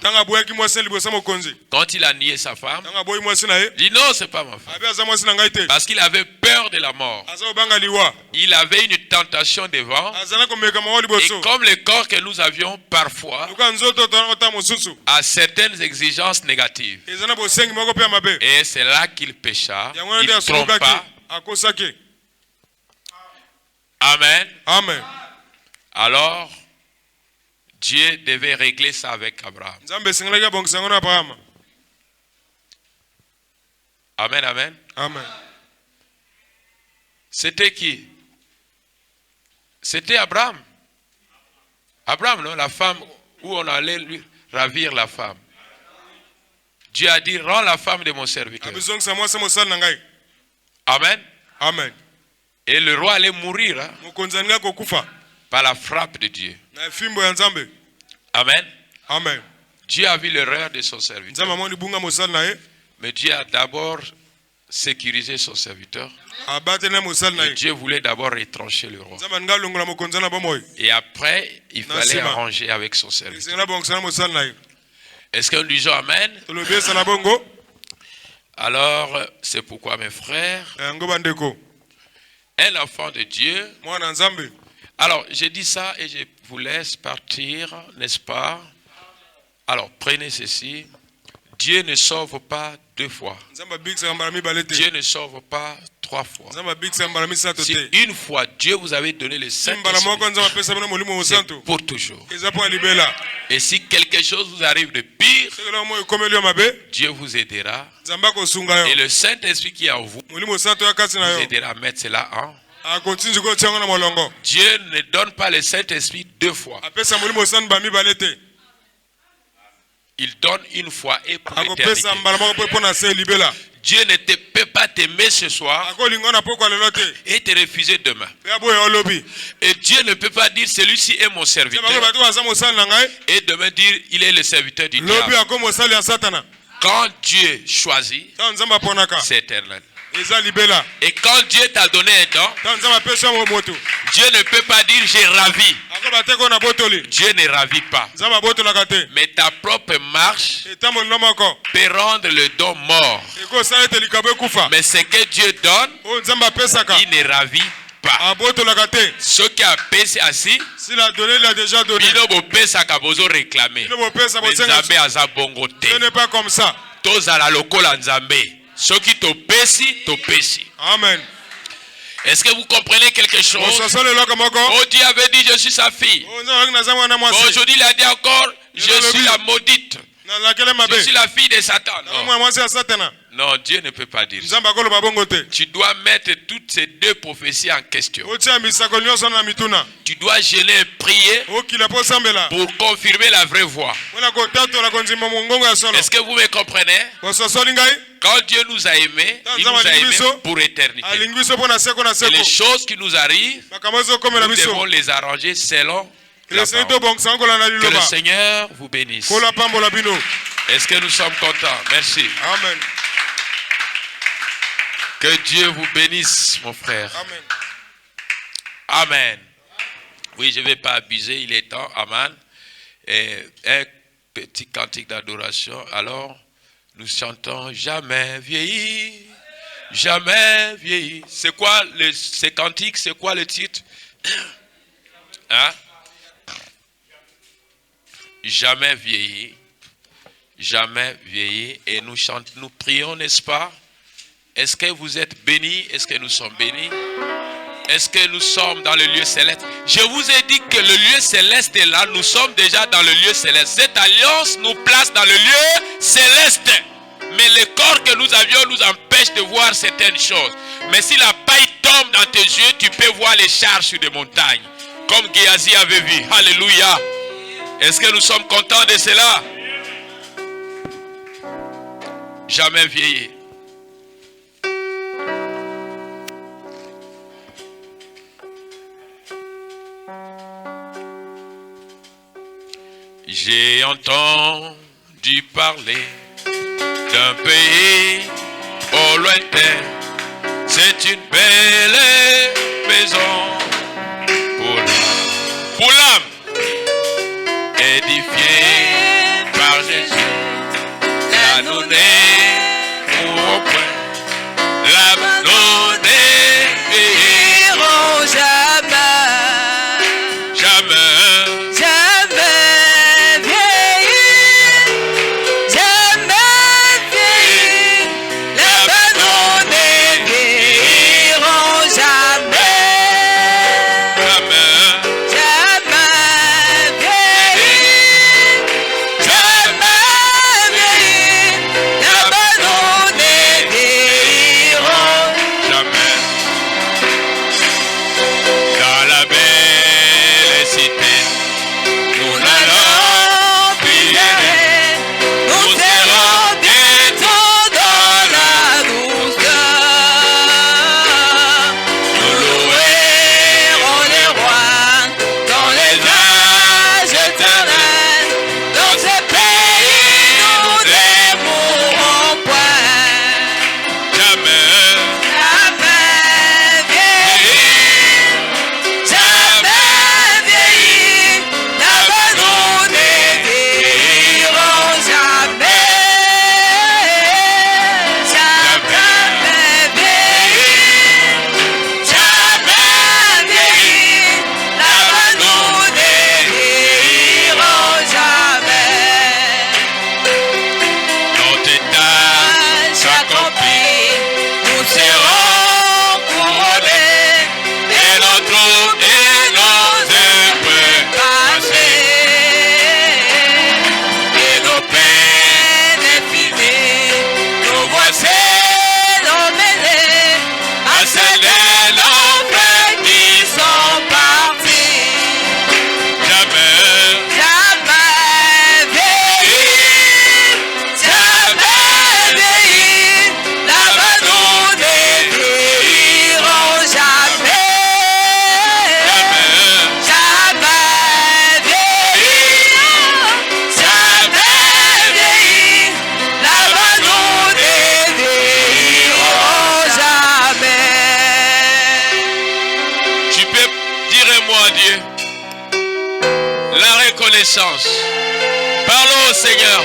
Quand il a nié sa femme, il dit non, c'est pas ma femme. Parce qu'il avait peur de la mort. Il avait une tentation devant. Et comme le corps que nous avions parfois a certaines exigences négatives. Et c'est là qu'il pécha. Il trompa. Amen. Amen. Alors, Dieu devait régler ça avec Abraham. Amen, amen. Amen. C'était qui? C'était Abraham. Abraham, non? La femme où on allait lui ravir la femme. Dieu a dit, rends la femme de mon serviteur. Amen. Amen. Et le roi allait mourir par la frappe de Dieu. Amen. Amen. Dieu a vu l'erreur de son serviteur. Mais Dieu a d'abord sécurisé son serviteur. Et Dieu voulait d'abord retrancher le roi. Et après, il fallait arranger avec son serviteur. Est-ce que nous disons Amen? Alors, c'est pourquoi mes frères, un enfant de Dieu. Alors, j'ai dit ça et je vous laisse partir, n'est-ce pas? Alors, prenez ceci. Dieu ne sauve pas 2 fois. Dieu ne sauve pas 3 fois. Si une fois Dieu vous avait donné le Saint-Esprit, c'est pour toujours. Et si quelque chose vous arrive de pire, Dieu vous aidera. Et le Saint-Esprit qui est en vous vous aidera à mettre cela en. Dieu ne donne pas le Saint-Esprit 2 fois. Il donne une fois et pour l'éternité. Dieu ne peut pas t'aimer ce soir et te refuser demain. Et Dieu ne peut pas dire celui-ci est mon serviteur et demain dire il est le serviteur du diable. Quand Dieu choisit, c'est éternel. Et quand Dieu t'a donné un don, Dieu ne peut pas dire j'ai ravi. Dieu ne ravit pas. Mais ta propre marche peut rendre le don mort. Mais ce que Dieu donne, il ne ravit pas. Ce qui a payé assis, s'il a donné, il a déjà donné. Ce n'est pas comme ça. Ce qui te pèse. Amen. Est-ce que vous comprenez quelque chose? Oh, Dieu avait dit, je suis sa fille. Aujourd'hui, il a dit encore, je suis la maudite. Je suis la fille de Satan. Non, Dieu ne peut pas dire ça. Tu dois mettre toutes ces 2 prophéties en question. Tu dois jeûner et prier pour confirmer la vraie voie. Est-ce que vous me comprenez? Quand Dieu nous a aimés, il nous a aimés pour l'éternité. Et les choses qui nous arrivent, nous devons les arranger selon la parole. Que le Seigneur vous bénisse. Est-ce que nous sommes contents? Merci. Amen. Que Dieu vous bénisse, mon frère. Amen. Amen. Oui, je ne vais pas abuser, il est temps. Amen. Et un petit cantique d'adoration. Alors, nous chantons jamais vieilli, jamais vieilli. C'est quoi ces cantiques? C'est quoi le titre? Hein? Jamais vieilli, jamais vieilli. Et nous chantons, nous prions, n'est-ce pas? Est-ce que vous êtes bénis? Est-ce que nous sommes bénis? Est-ce que nous sommes dans le lieu céleste? Je vous ai dit que le lieu céleste est là. Nous sommes déjà dans le lieu céleste. Cette alliance nous place dans le lieu céleste. Mais le corps que nous avions nous empêche de voir certaines choses. Mais si la paille tombe dans tes yeux, tu peux voir les chars sur des montagnes. Comme Géasi avait vu. Alléluia. Est-ce que nous sommes contents de cela? Jamais vieillir. J'ai entendu parler d'un pays au lointain. C'est une belle maison pour l'âme, édifiée par Jésus. La nous pour au point, la nous n'irons jamais, jamais, jamais vieillir, jamais vieillir. Là-bas nous n'irons jamais, jamais, jamais vieillir, jamais vieillir. Là-bas nous n'irons jamais. Dans la belle cité, nous n'allons plus errer. Nous serons bientôt dans la douceur. Nous louerons les rois dans les âges éternels. Dans ce pays, nous ne mourrons point. Jamais, Jamais vieillir, jamais vieillir. Là-bas nous ne vieillirons jamais. Jamais vieillir, jamais vieillir. Là-bas nous ne vieillirons jamais. notre état s'accomplit. Nous serons couronnés Et notre et nos œuvres passés et nos peines finies. Nous voici nommés à celles de nos frères qui sont partis. jamais, Jamais vieillir, jamais vieillir. Là-bas nous ne vieillirons jamais. Jamais vieillir, jamais vieillir. Là-bas nous ne vieillirons jamais. tu peux dire moi Dieu la reconnaissance. Parlons au Seigneur.